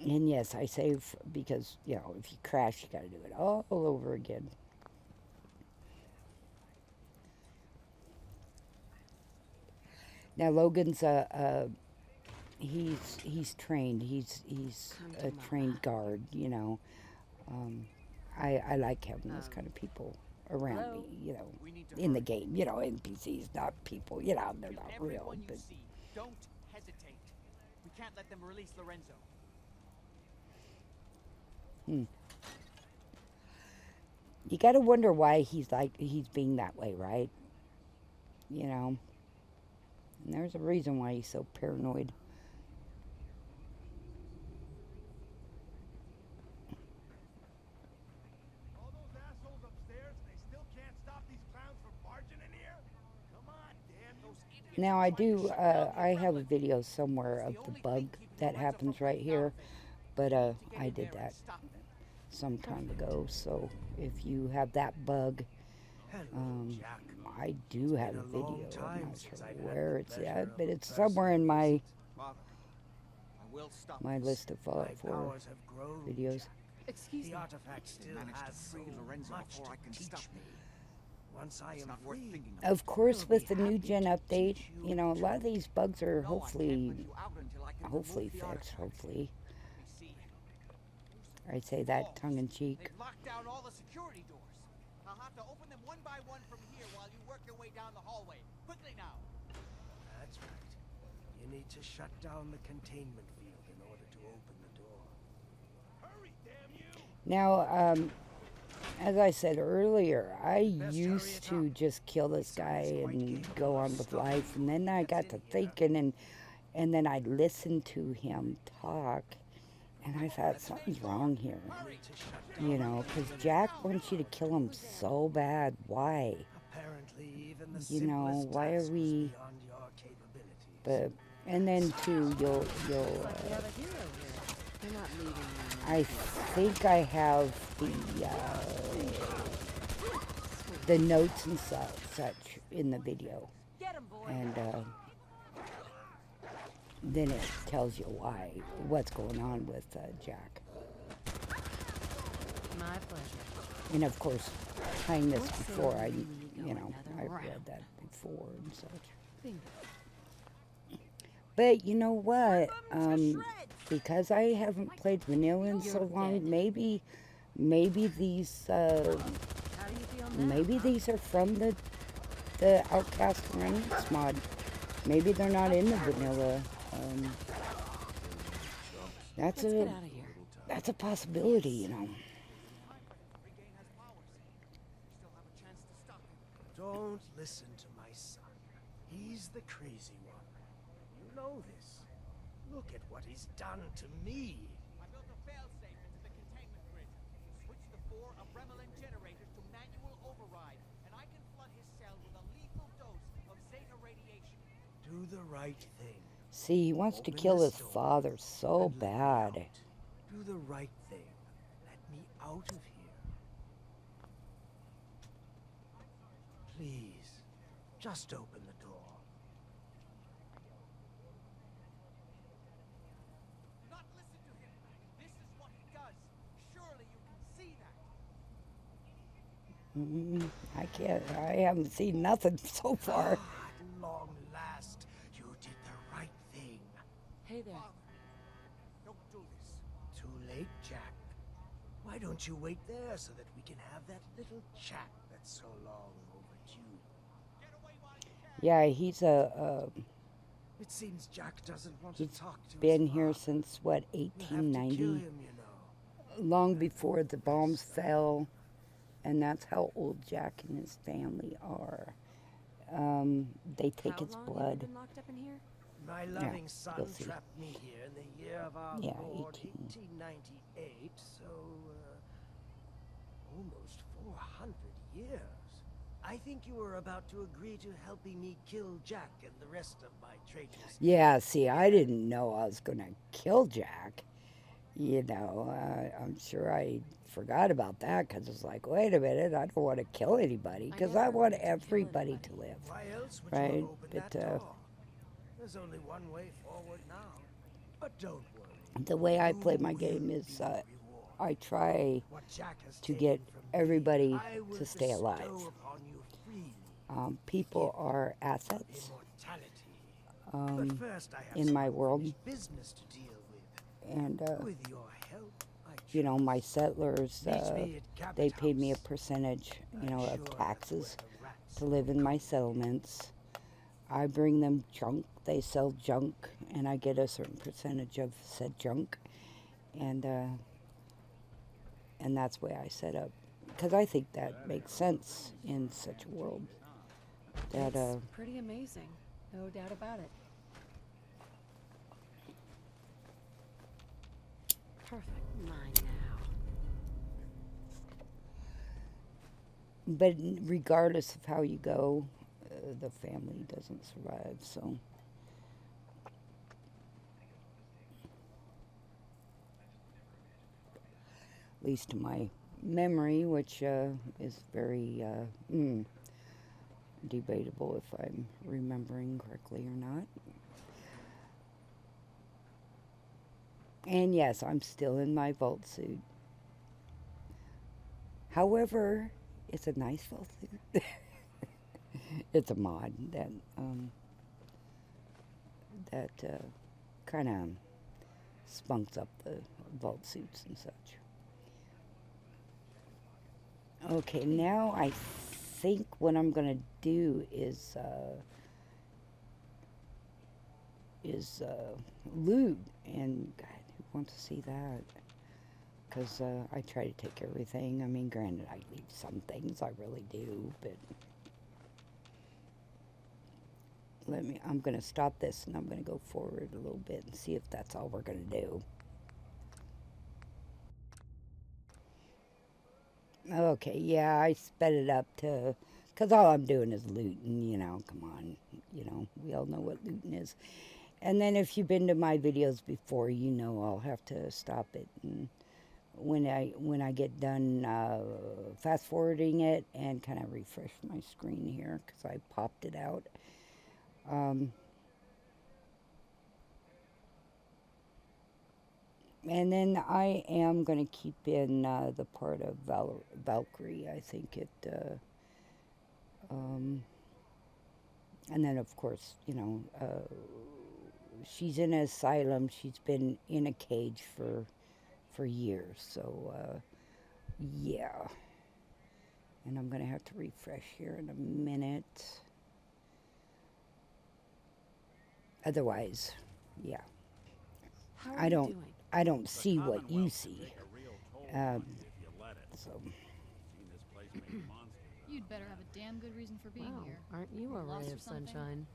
And yes, I save because, you know, if you crash, you got to do it all over again. Now Logan's he's trained. He's a trained guard. You know, I like having those kind of people around me. You know, in the game. You know, NPCs, not people. You know, they're not real. But don't hesitate. We can't let them release Lorenzo. You got to wonder why he's being that way, right? You know. And there's a reason why he's so paranoid. All those assholes upstairs, they still can't stop these clowns from barging in here? Come on, damn those idiots. Now I have a video somewhere of the bug that happens right here, but I did that some time ago. So if you have that bug, I do have a video. I'm not sure where it's at, but it's somewhere in my list of Fallout 4 videos. Excuse me. The artifact still has so much to teach me. Once I am free, Of course, with the new gen update, you know, a lot of these bugs are hopefully fixed. Hopefully, I say that tongue in cheek. They've locked down all the security doors. I'll have to open them one by one from here while you work your way down the hallway. Quickly now. that's right. You need to shut down the containment field in order to open the door. Hurry, damn you! Now, as I said earlier, I used to just kill this guy and go on with life, and then I got to thinking, and then I listened to him talk, and I thought something's wrong here. You know, because Jack wants you to kill him so bad. Why? Apparently, even the You know, simplest why are tasks we? beyond your capabilities. But and then too, you'll We have a hero here. You're not leaving me. I think I have the notes and such in the video, Get him, boy. and then it tells you what's going on with Jack. My pleasure. And of course, playing this before, I've read that before and such. Bingo. But you know what? Because I haven't played vanilla in so long, maybe these How do you feel now? maybe these are from the Outcast Remnants mod. Maybe they're not in the vanilla. Let's get out of here. That's a possibility, you know. Don't listen to my son. He's the crazy one. You know this. Look at what he's done to me. I built a failsafe into the containment grid. Switched the 4 Abremlin generators to manual override, and I can flood his cell with a lethal dose of Zeta radiation. Do the right thing. See, he wants to Open kill this his door father so and let me bad. out. Do the right thing. Let me out of here. Please, just open the door. Do not listen to him. This is what he does. Surely you can see that. I can't. I haven't seen nothing so far. At long last, you did the right thing. Hey there. Don't do this. Too late, Jack. Why don't you wait there so that we can have that little chat that's so long overdue? Get away while you can. Yeah, he's It seems Jack doesn't want he's to talk to been his here father. since what, We'll have to kill 1890? him, you know. Long before the bombs fell, and that's how old Jack and his family are. They take How his long have you blood. been locked up in here? My loving son you'll see. trapped me here in the year of our Yeah, Lord, 18. 1898, so almost 400 years. I think you were about to agree to helping me kill Jack and the rest of my traitors. Yeah, see, I didn't know I was going to kill Jack. You know, I'm sure I forgot about that because it's like, wait a minute, I don't want to kill anybody because I never want meant to kill everybody anybody. to live. Why else would you Right, have opened but, that door? There's only one way forward now. But don't worry. The way I play You my will game is be rewarded. I try What Jack has to taken get from me, everybody I will to stay bestow alive. upon you freely. People are assets Immortality. But first I have in some my world. unfinished business to deal with. And, With your help, I you know, my trust. settlers, Meet me at Cabot they pay me a House. percentage, you know, I'm of sure taxes that's where the rats to live in my settlements. I bring them junk, they sell junk, and I get a certain percentage of said junk. And that's the way I set up. Because I think that makes sense in such a world. That, It's pretty amazing. No doubt about it. Perfect. Mine now. but regardless of how you go, the family doesn't survive, so. At least to my memory, which is very debatable if I'm remembering correctly or not. And yes, I'm still in my vault suit. However, it's a nice vault suit. It's a mod that kind of spunks up the vault suits and such. Okay, now I think what I'm gonna do is loot, and God, who wants to see that? Because I try to take everything. I mean, granted, I leave some things, I really do, but I'm gonna stop this and I'm gonna go forward a little bit and see if that's all we're gonna do. Okay, yeah, I sped it up to, because all I'm doing is looting, you know, come on, you know, we all know what looting is. And then if you've been to my videos before, you know I'll have to stop it. And when I get done fast forwarding it and kind of refresh my screen here, because I popped it out. And then I am going to keep in the part of Valkyrie. I think it, and then of course, you know, she's in an asylum. She's been in a cage for years. So, yeah. And I'm going to have to refresh here in a minute. Otherwise, yeah. How are you doing? I don't see what you see. So. Seen this place make monsters You'd better have a damn good reason for being Wow, here. aren't you a Lost ray or of something? sunshine?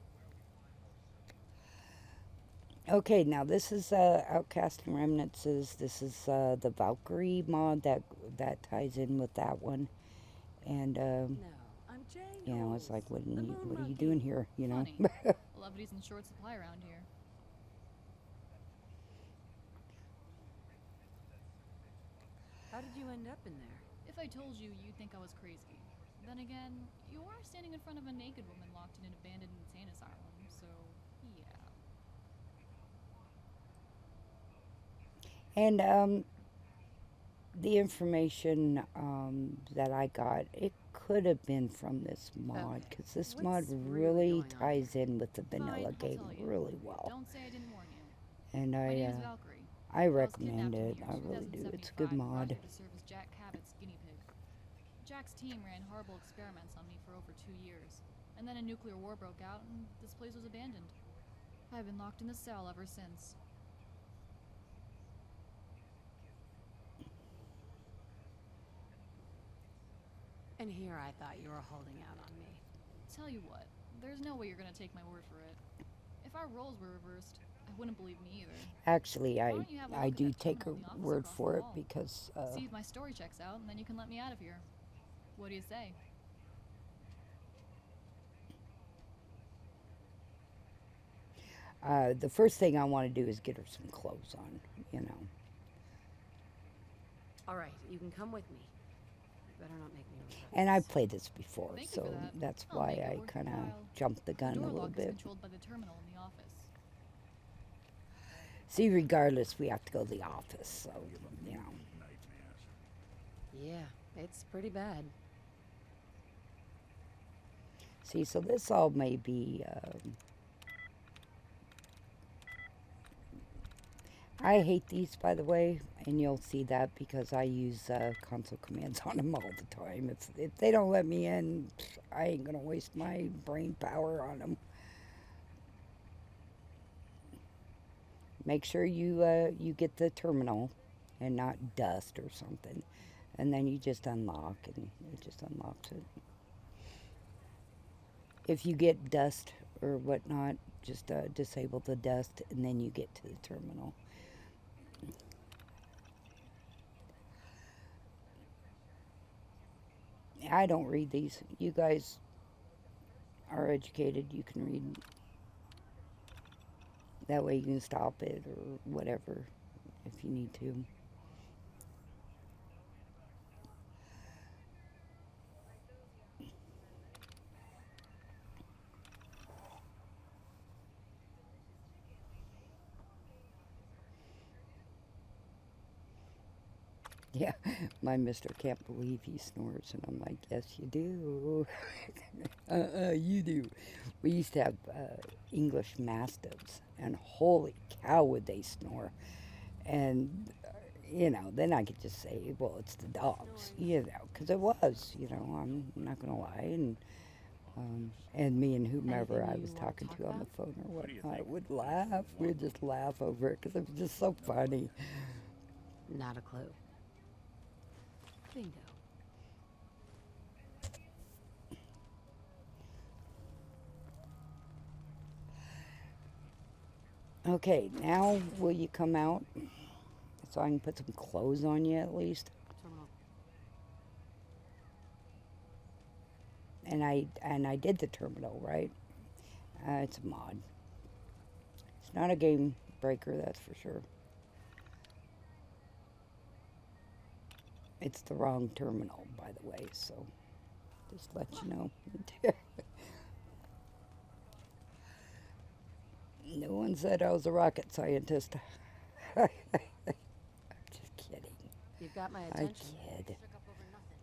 Okay, now this is Outcast and Remnants. This is the Valkyrie mod that ties in with that one. And No, I'm Jane. you know, it's like, what the moon are you monkey. doing here? You know. Funny. Levity's in short supply around here. How did you end up in there? If I told you, you'd think I was crazy. Then again, you are standing in front of a naked woman locked in an abandoned insane asylum, so yeah. And the information that I got, it could have been from this mod, because this mod What's really really going on ties in with the Fine, vanilla I'll game tell you. really well. Don't say I didn't warn you. And My name is I Valkyrie. I was recommend kidnapped in it. the I year really do. It's a good 2075 and brought mod. here to serve as Jack Cabot's guinea pig. Jack's team ran horrible experiments on me for over 2 years, and then a nuclear war broke out and this place was abandoned. I've been locked in the cell ever since. And here I thought you were holding out on me. Tell you what, there's no way you're gonna take my word for it. If our roles were reversed, I wouldn't believe me either. Actually, Why don't you have a I look at do that take a terminal in the office word across for the it hall? because See if my story checks out, and then you can let me out of here. What do you say? the first thing I want to do is get her some clothes on, you know. All right, you can come with me. You better not make me regret And I've this. played this before, Thank you so for that. that's I'll why make it I worth kind of your while. jumped the gun The a door little lock is bit. controlled by the terminal in the office. See, regardless, we have to go to the office, so, you know. Yeah, it's pretty bad. See, so this all may be, I hate these, by the way, and you'll see that because I use console commands on them all the time. If they don't let me in, I ain't gonna waste my brain power on them. Make sure you get the terminal and not dust or something, and then you just unlock, and it just unlocks it. If you get dust or whatnot, just disable the dust, and then you get to the terminal. I don't read these. You guys are educated. You can read. That way you can stop it or whatever if you need to. Yeah, my mister can't believe he snores, and I'm like, yes, you do. You do. We used to have English Mastiffs, and holy cow, would they snore. And, you know, then I could just say, well, it's the dogs, you know, because it was, you know, I'm not going to lie. And me and whomever I Anything was you wanna talking talk to on the about? phone or What do you whatnot think? would laugh. We'd just laugh over it because it was just so funny. Not a clue. Bingo. Okay, now will you come out so I can put some clothes on you at least? Terminal. And I did the terminal, right? It's a mod. It's not a game breaker, that's for sure. It's the wrong terminal, by the way, so just let you know. No one said I was a rocket scientist. I'm just kidding. You've got my I attention. kid. Shook up over nothing.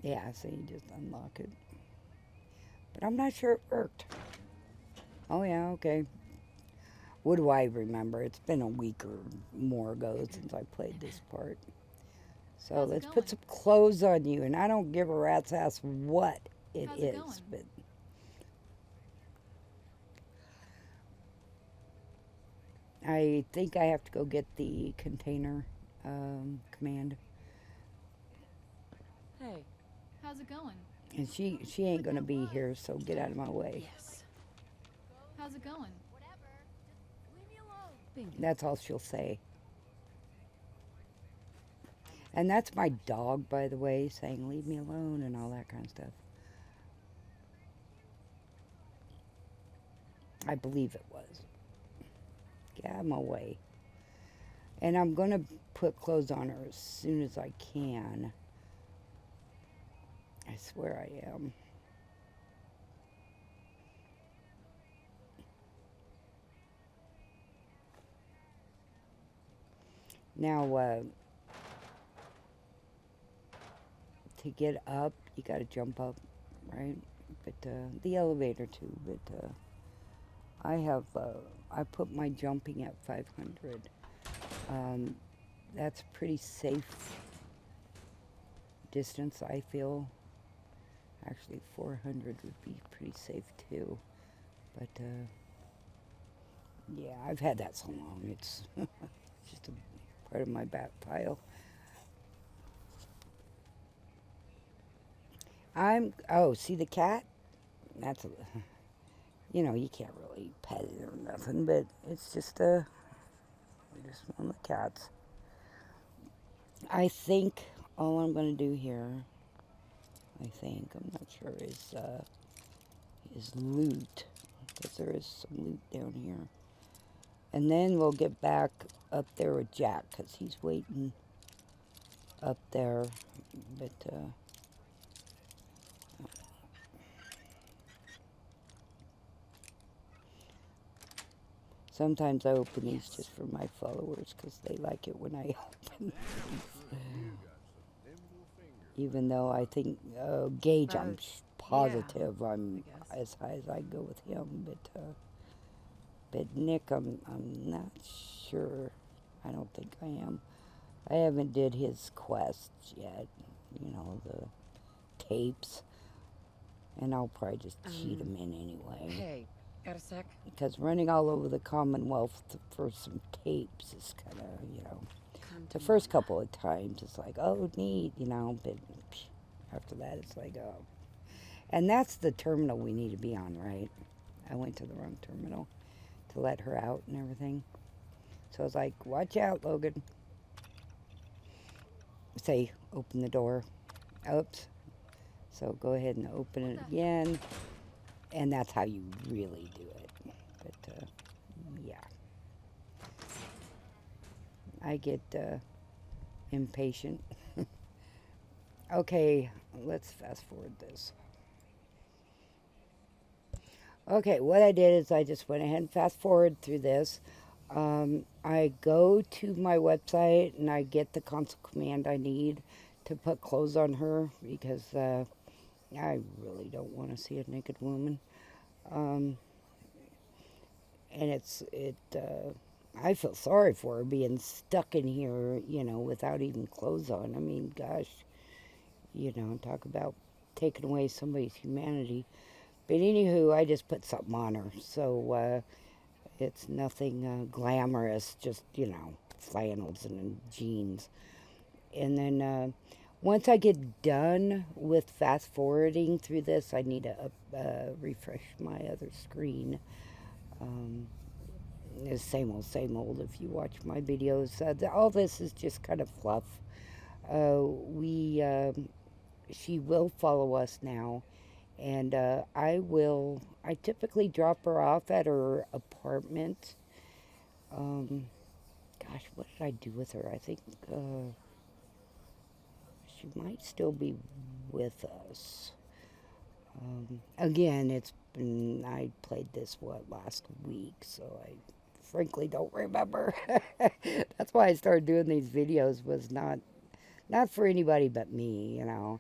Yeah, so you just unlock it. But I'm not sure it worked. Oh yeah, okay. What do I remember? It's been a week or more ago since I played this part. So How's it let's put going? some clothes on you, and I don't give a rat's ass what it How's it is, going? but I think I have to go get the container command. Hey. How's it going? And she ain't gonna be here, so get out of my way. Yes. How's it going? Whatever. Just leave me alone. Bingo. That's all she'll say. And that's my dog, by the way, saying leave me alone and all that kind of stuff. I believe it was. Get out of my way. And I'm going to put clothes on her as soon as I can. I swear I am. Now, to get up, you got to jump up, right? But the elevator too. But I put my jumping at 500. That's pretty safe distance, I feel. Actually, 400 would be pretty safe too. But yeah, I've had that so long. It's just a part of my back pile. Oh, see the cat? That's a, you know, you can't really pet it or nothing, but it's just one of the cats. I think all I'm going to do here, I'm not sure, is loot, because there is some loot down here. And then we'll get back up there with Jack, because he's waiting up there, but, sometimes I open these just for my followers because they like it when I open these. Even though I think Gage, I'm positive I'm as high as I go with him, but Nick, I'm not sure. I don't think I am. I haven't did his quests yet. You know, the tapes, and I'll probably just cheat him in anyway. Hey, got a sec? Because running all over the Commonwealth for some tapes is kind of, you know, the first couple of times it's like, oh, neat, you know, but after that it's like, oh. And that's the terminal we need to be on, right? I went to the wrong terminal to let her out and everything. So I was like, watch out, Logan. Say, open the door. Oops. So go ahead and open it again. And that's how you really do it. But, yeah. I get impatient. Okay, let's fast forward this. Okay, what I did is I just went ahead and fast forward through this. I go to my website and I get the console command I need to put clothes on her because I really don't want to see a naked woman. And I feel sorry for her being stuck in here, you know, without even clothes on. I mean, gosh, you know, talk about taking away somebody's humanity. But anywho, I just put something on her, so it's nothing glamorous, just, you know, flannels and jeans. And then once I get done with fast forwarding through this, I need to refresh my other screen. It's same old, if you watch my videos. All this is just kind of fluff. She will follow us now. And I typically drop her off at her apartment. Gosh, what did I do with her? I think she might still be with us. Again, I played this, last week, so I frankly don't remember. That's why I started doing these videos, was not for anybody but me, you know.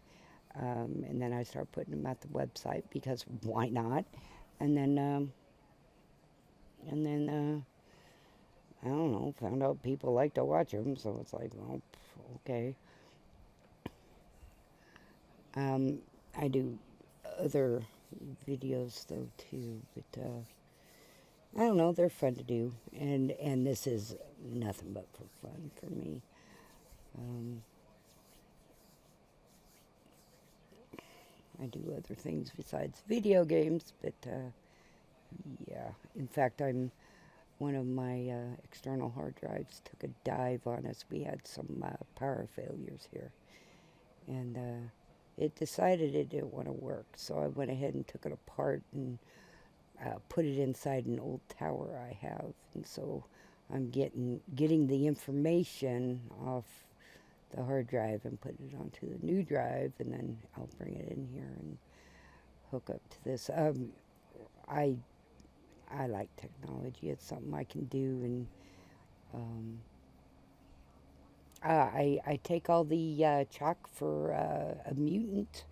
And then I started putting them at the website because why not? And then I don't know, found out people like to watch them, so it's like, well, okay. I do other videos though too, but I don't know, they're fun to do, and this is nothing but for fun for me. Um, I do other things besides video games, but yeah. In fact, one of my external hard drives took a dive on us. We had some power failures here, and it decided it didn't want to work. So I went ahead and took it apart and put it inside an old tower I have, and so I'm getting the information off the hard drive and putting it onto the new drive, and then I'll bring it in here and hook up to this. I I like technology. It's something I can do, and um, I take all the chalk for a mutant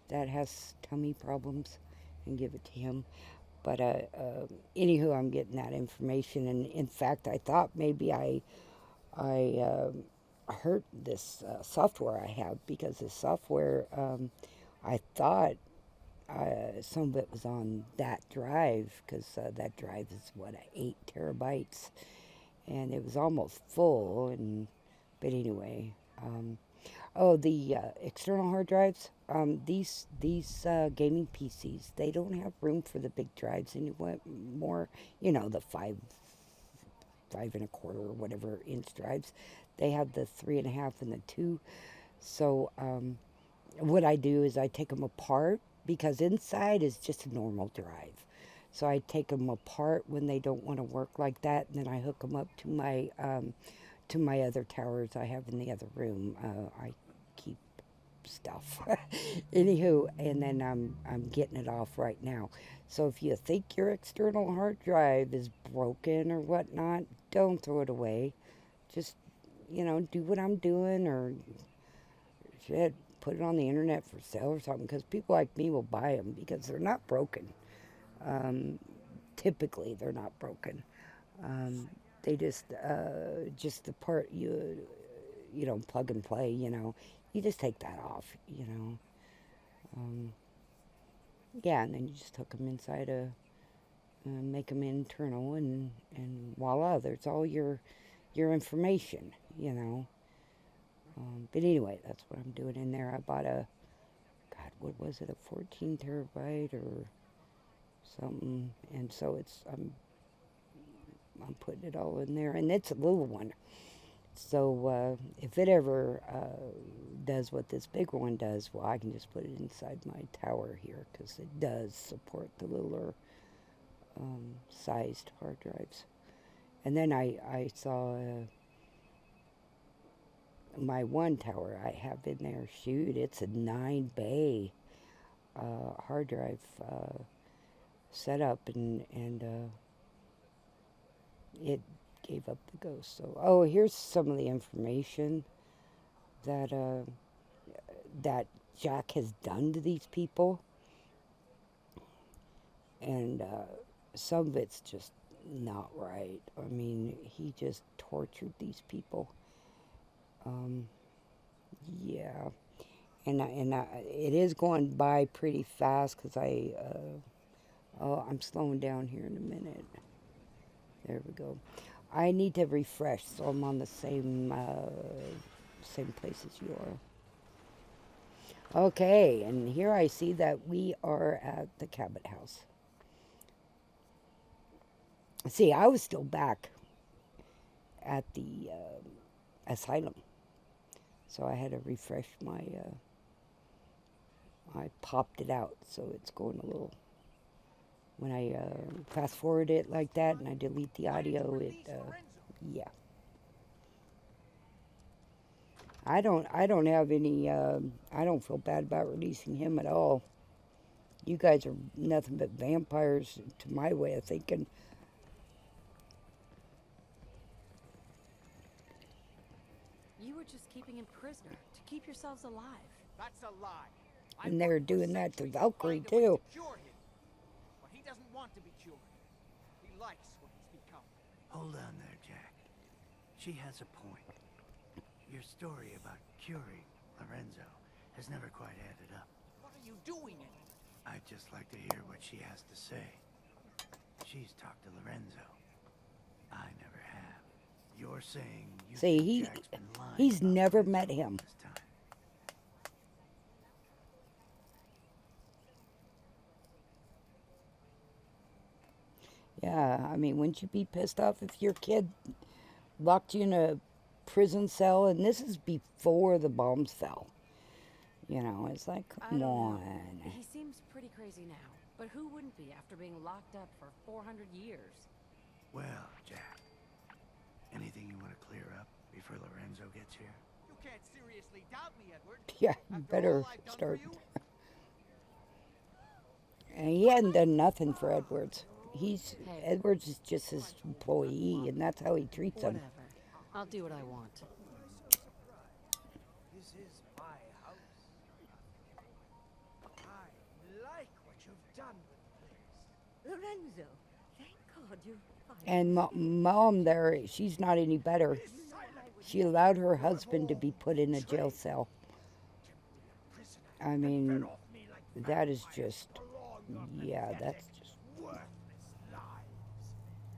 that has tummy problems and give it to him. But anywho, I'm getting that information, and in fact, I thought maybe I hurt this software I have, because the software I thought some of it was on that drive, because that drive is what, 8 terabytes, and it was almost full. And but anyway, oh, the external hard drives. These gaming PCs, they don't have room for the big drives anymore. You know, the 5.25 or whatever inch drives. They have the 3.5 and the 2. So what I do is I take them apart, because inside is just a normal drive. So I take them apart when they don't want to work like that, and then I hook them up to my other towers I have in the other room. I keep stuff, anywho, and then I'm getting it off right now. So if you think your external hard drive is broken or whatnot, don't throw it away. Just, do what I'm doing, or shit, put it on the internet for sale or something, because people like me will buy them because they're not broken. Typically, they're not broken. They just the part plug and play. You just take that off. Yeah, and then you just hook them inside make them internal, and voila, there's all your information. But anyway, that's what I'm doing in there. I bought what was it, a 14 terabyte or something, and so I'm putting it all in there, and it's a little one. So if it ever does what this big one does, well, I can just put it inside my tower here, because it does support the littler sized hard drives. And then I saw my one tower I have in there. Shoot, it's a 9 bay hard drive setup, and it gave up the ghost. So, here's some of the information that that Jack has done to these people, and some of it's just not right. I mean, he just tortured these people. Yeah, and it is going by pretty fast, because I'm slowing down here in a minute. There we go. I need to refresh, so I'm on the same place as you are. Okay, and here I see that we are at the Cabot House. See, I was still back at the asylum, so I had to refresh my. I popped it out, so it's going a little. When I fast forward it like that and I delete the audio, yeah. I don't have any. I don't feel bad about releasing him at all. You guys are nothing but vampires to my way of thinking. You were just keeping him prisoner to keep yourselves alive. That's a lie. And they're doing that to Valkyrie too. But he doesn't want to be cured. He likes what he's become. Hold on there, Jack. She has a point. Your story about curing Lorenzo has never quite added up. What are you doing in it? I'd just like to hear what she has to say. She's talked to Lorenzo. I never have. You're saying you See, think Jack's been lying he's about never Lorenzo met all him. this time. Yeah, I mean, wouldn't you be pissed off if your kid locked you in a prison cell? And this is before the bombs fell. You know, it's like, I come don't know. on. He seems pretty crazy now, but who wouldn't be after being locked up for 400 years? Well, Jack, anything you want to clear up before Lorenzo gets here? You can't seriously doubt me, Edward. Yeah, you After better all I've done for start. you? And he hadn't done nothing for Edwards. Hey. Edwards is just his employee, and that's how he treats him. Whatever. I'll do what I want. This is my house. I like what you've done with the place. Lorenzo, thank God you finally. And mom there, she's not any better. She allowed her husband to be put in a jail cell. I mean, that is just, yeah, that's just. Worthless lives.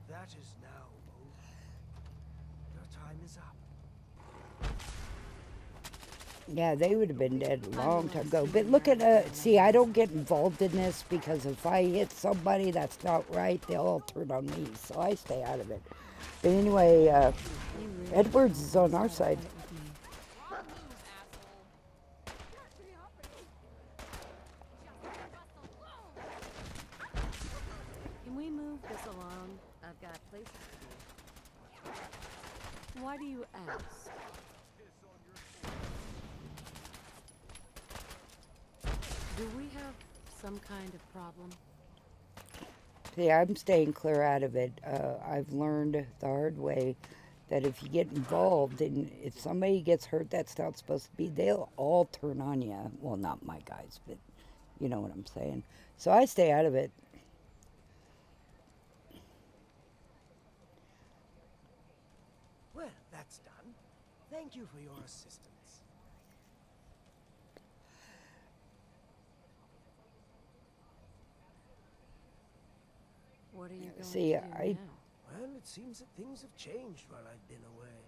That is now over. Your time is up. Yeah, they would have been dead a long time ago. But look at, see, I don't get involved in this because if I hit somebody that's not right, they'll all turn on me. So I stay out of it. But anyway, Edwards is on our side. Can we move this along? I've got places to be. Why do you ask? Do we have some kind of problem? See, I'm staying clear out of it. I've learned the hard way that if you get involved and if somebody gets hurt that's not supposed to be, they'll all turn on you. Well, not my guys, but you know what I'm saying. So I stay out of it. Well, that's done. Thank you for your assistance. What are you going See, to do I- now? Well, it seems that things have changed while I've been away.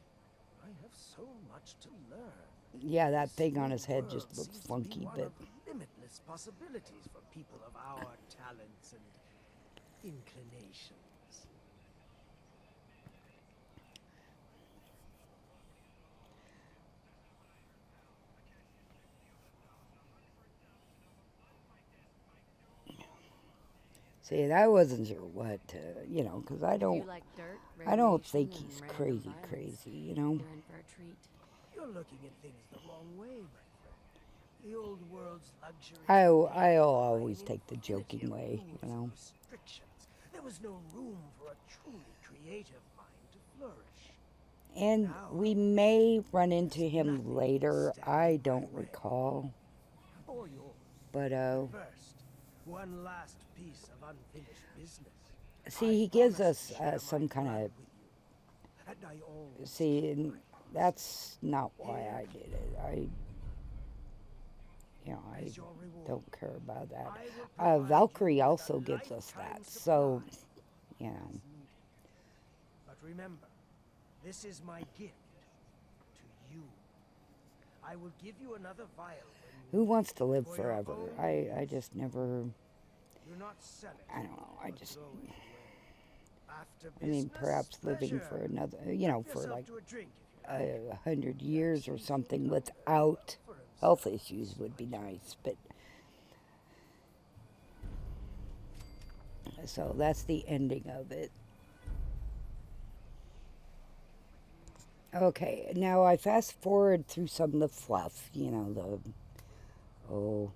I have so much to learn. Yeah, that This thing on new his head world just looks seems to be funky, one but of limitless possibilities for people of our talents and inclinations. see, I wasn't sure what, you know, because I If you don't, like dirt, I don't radiation, think and he's random crazy, violence, crazy, you know. You're in for a treat. You're looking at things the wrong way, my friend. The old world's luxury. I'll always take the joking way, you know. Restrictions. There was no room for a truly creative mind to flourish. And we may run into him later. I don't recall. Or yours. But, First, one last piece of unfinished business. see, he gives us some kind of, And I always see, and that's not why I did it. I is your reward. don't care about that. I will provide you Valkyrie with also a gives us lifetime that, so, supply you know. as needed. But remember, this is my gift to you. I will give you another vial when Who wants to live For your forever? own I just never, you're not selling. I don't know, I or just, throwing it away. After I mean, business, perhaps living for pleasure. another, you know, Help for yourself like to a drink if you like. 100 years or something without health issues would be nice, but so that's the ending of it. Okay, now I fast forward through some of the fluff, you know, the looting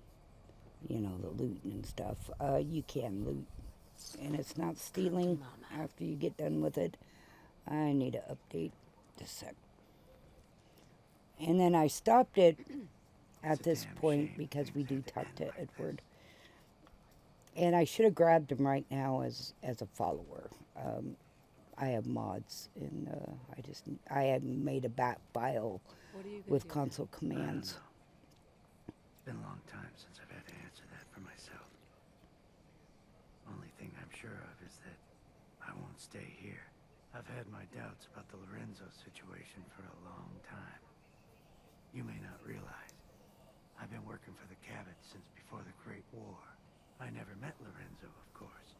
and stuff. You can loot, and it's not stealing after you get done with it. I need to update this sec. And then I stopped it at this point because we do talk to Edward. And I should have grabbed him right now as a follower. I have mods, and I had made a bat file What are you gonna with do console commands. It's been a long time since I've had to answer that for myself. Only thing I'm sure of is that won't stay here. I've had my doubts about the Lorenzo situation for a long time. You may not realize, I've been working for the Cabots since before the Great War. I never met Lorenzo, of course.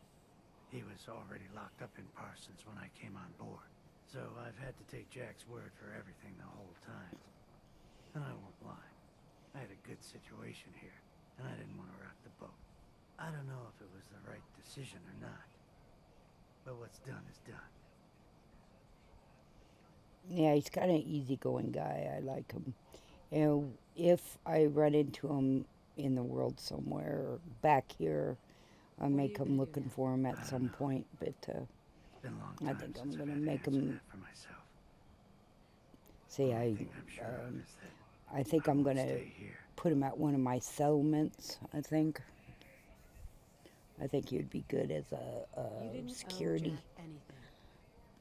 He was already locked up in Parsons when I came on board. So I've had to take Jack's word for everything the whole time. And I won't lie, I had a good situation here, and I didn't want to rock the boat. I don't know if it was the right decision or not, but what's done is done. Yeah, he's kind of easygoing guy. I like him. You know, if I run into him in the world somewhere or back here, I'll What are make you him gonna do looking now? for him I at don't some know. point. But It's been a long I time think I'm since I've gonna had to make answer him. that for myself. See, The only I thing I'm sure of is that I think I I'm won't gonna stay here. put him at one of my settlements. I think he'd be good as You didn't security. owe Jack anything.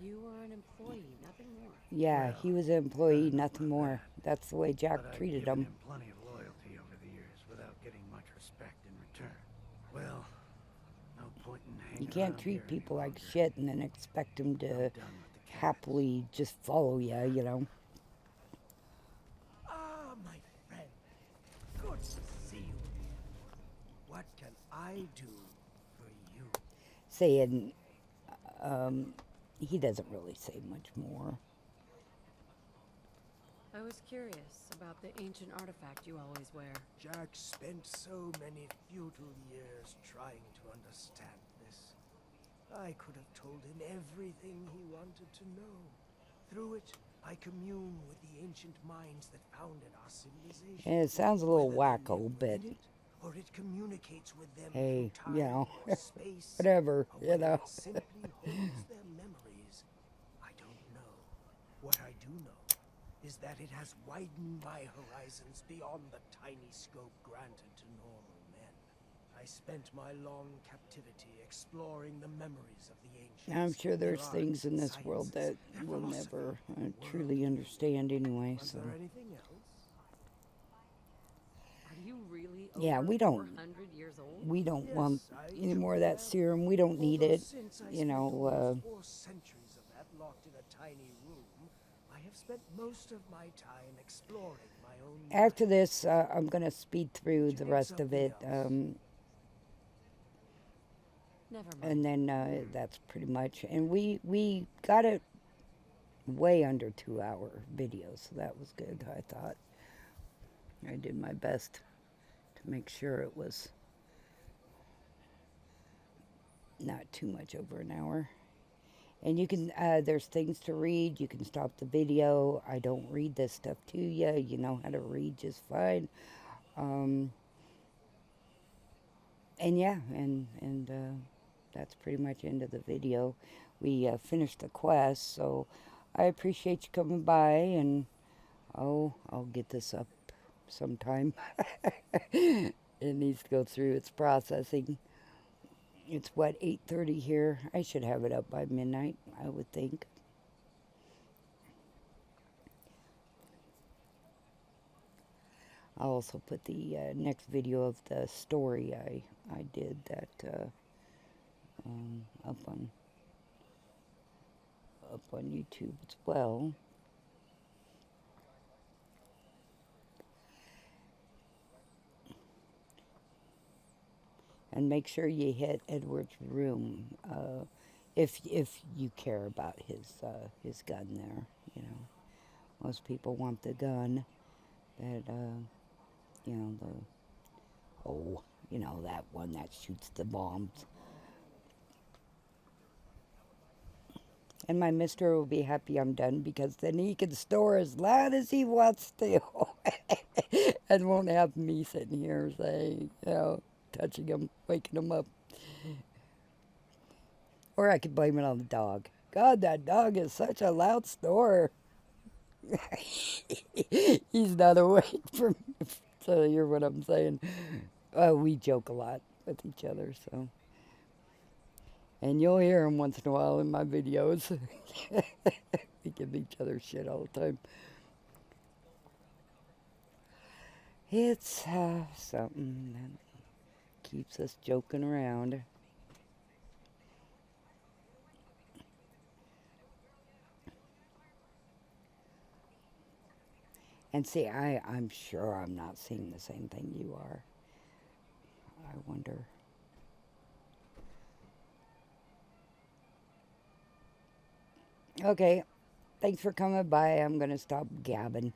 You were an employee, nothing more. Yeah, Well, he was an employee, I don't know nothing about more. that, That's the way Jack but I've treated given him. him plenty of loyalty over the years without getting much respect in return. Well, no point in hanging You can't around treat here any people like longer. shit and then expect them I'm to done with the Cabots. happily just follow you, you know. Ah, my friend. Good to see you again. What can I do for you? Saying, he doesn't really say much more. I was curious about the ancient artifact you always wear. Jack spent so many futile years trying to understand this. I could have told him everything he wanted to know. Through it, I commune with the ancient minds that founded our civilization. And it sounds a little Whether they wacko, live but within it, or it communicates with them hey, through you time know, or space, whatever, or you whether know. it simply holds their memories, I don't know. What I do know is that it has widened my horizons beyond the tiny scope granted to normal men. I spent my long captivity exploring the memories of the ancients. I'm sure their there's things arts in and this world that sciences, their we'll philosophy, never worldview. truly understand anyway, Was so. there anything else? Are you really Yeah, over we don't 400 years old? We don't Yes, want I any more of truly that am. serum. We don't need Although it. since I You spent know, almost 4 centuries of that locked in a tiny room, I have spent most of my time exploring my own after mind. this, I'm going to speed through Did you the need rest of it. something else? Never mind. And then that's pretty much. And we got it way under 2-hour video, so that was good, I thought. I did my best to make sure it was not too much over an hour. And you can, there's things to read. You can stop the video. I don't read this stuff to you. You know how to read just fine. And yeah, and that's pretty much end of the video. We finished the quest, so I appreciate you coming by, and I'll get this up sometime. It needs to go through its processing. It's what, 8:30 here. I should have it up by midnight, I would think. I'll also put the next video of the story I did that up on YouTube as well. And make sure you hit Edward's room if you care about his gun there. You know, most people want the gun that you know, that one that shoots the bombs. And my mister will be happy I'm done, because then he can snore as loud as he wants to. And won't have me sitting here saying, touching him, waking him up. Or I could blame it on the dog. God, that dog is such a loud snorer. He's not awake for me to hear what I'm saying. We joke a lot with each other, so. And you'll hear him once in a while in my videos. We give each other shit all the time. It's something that keeps us joking around. And see, I'm sure I'm not seeing the same thing you are. I wonder. Okay, thanks for coming by. I'm going to stop gabbing.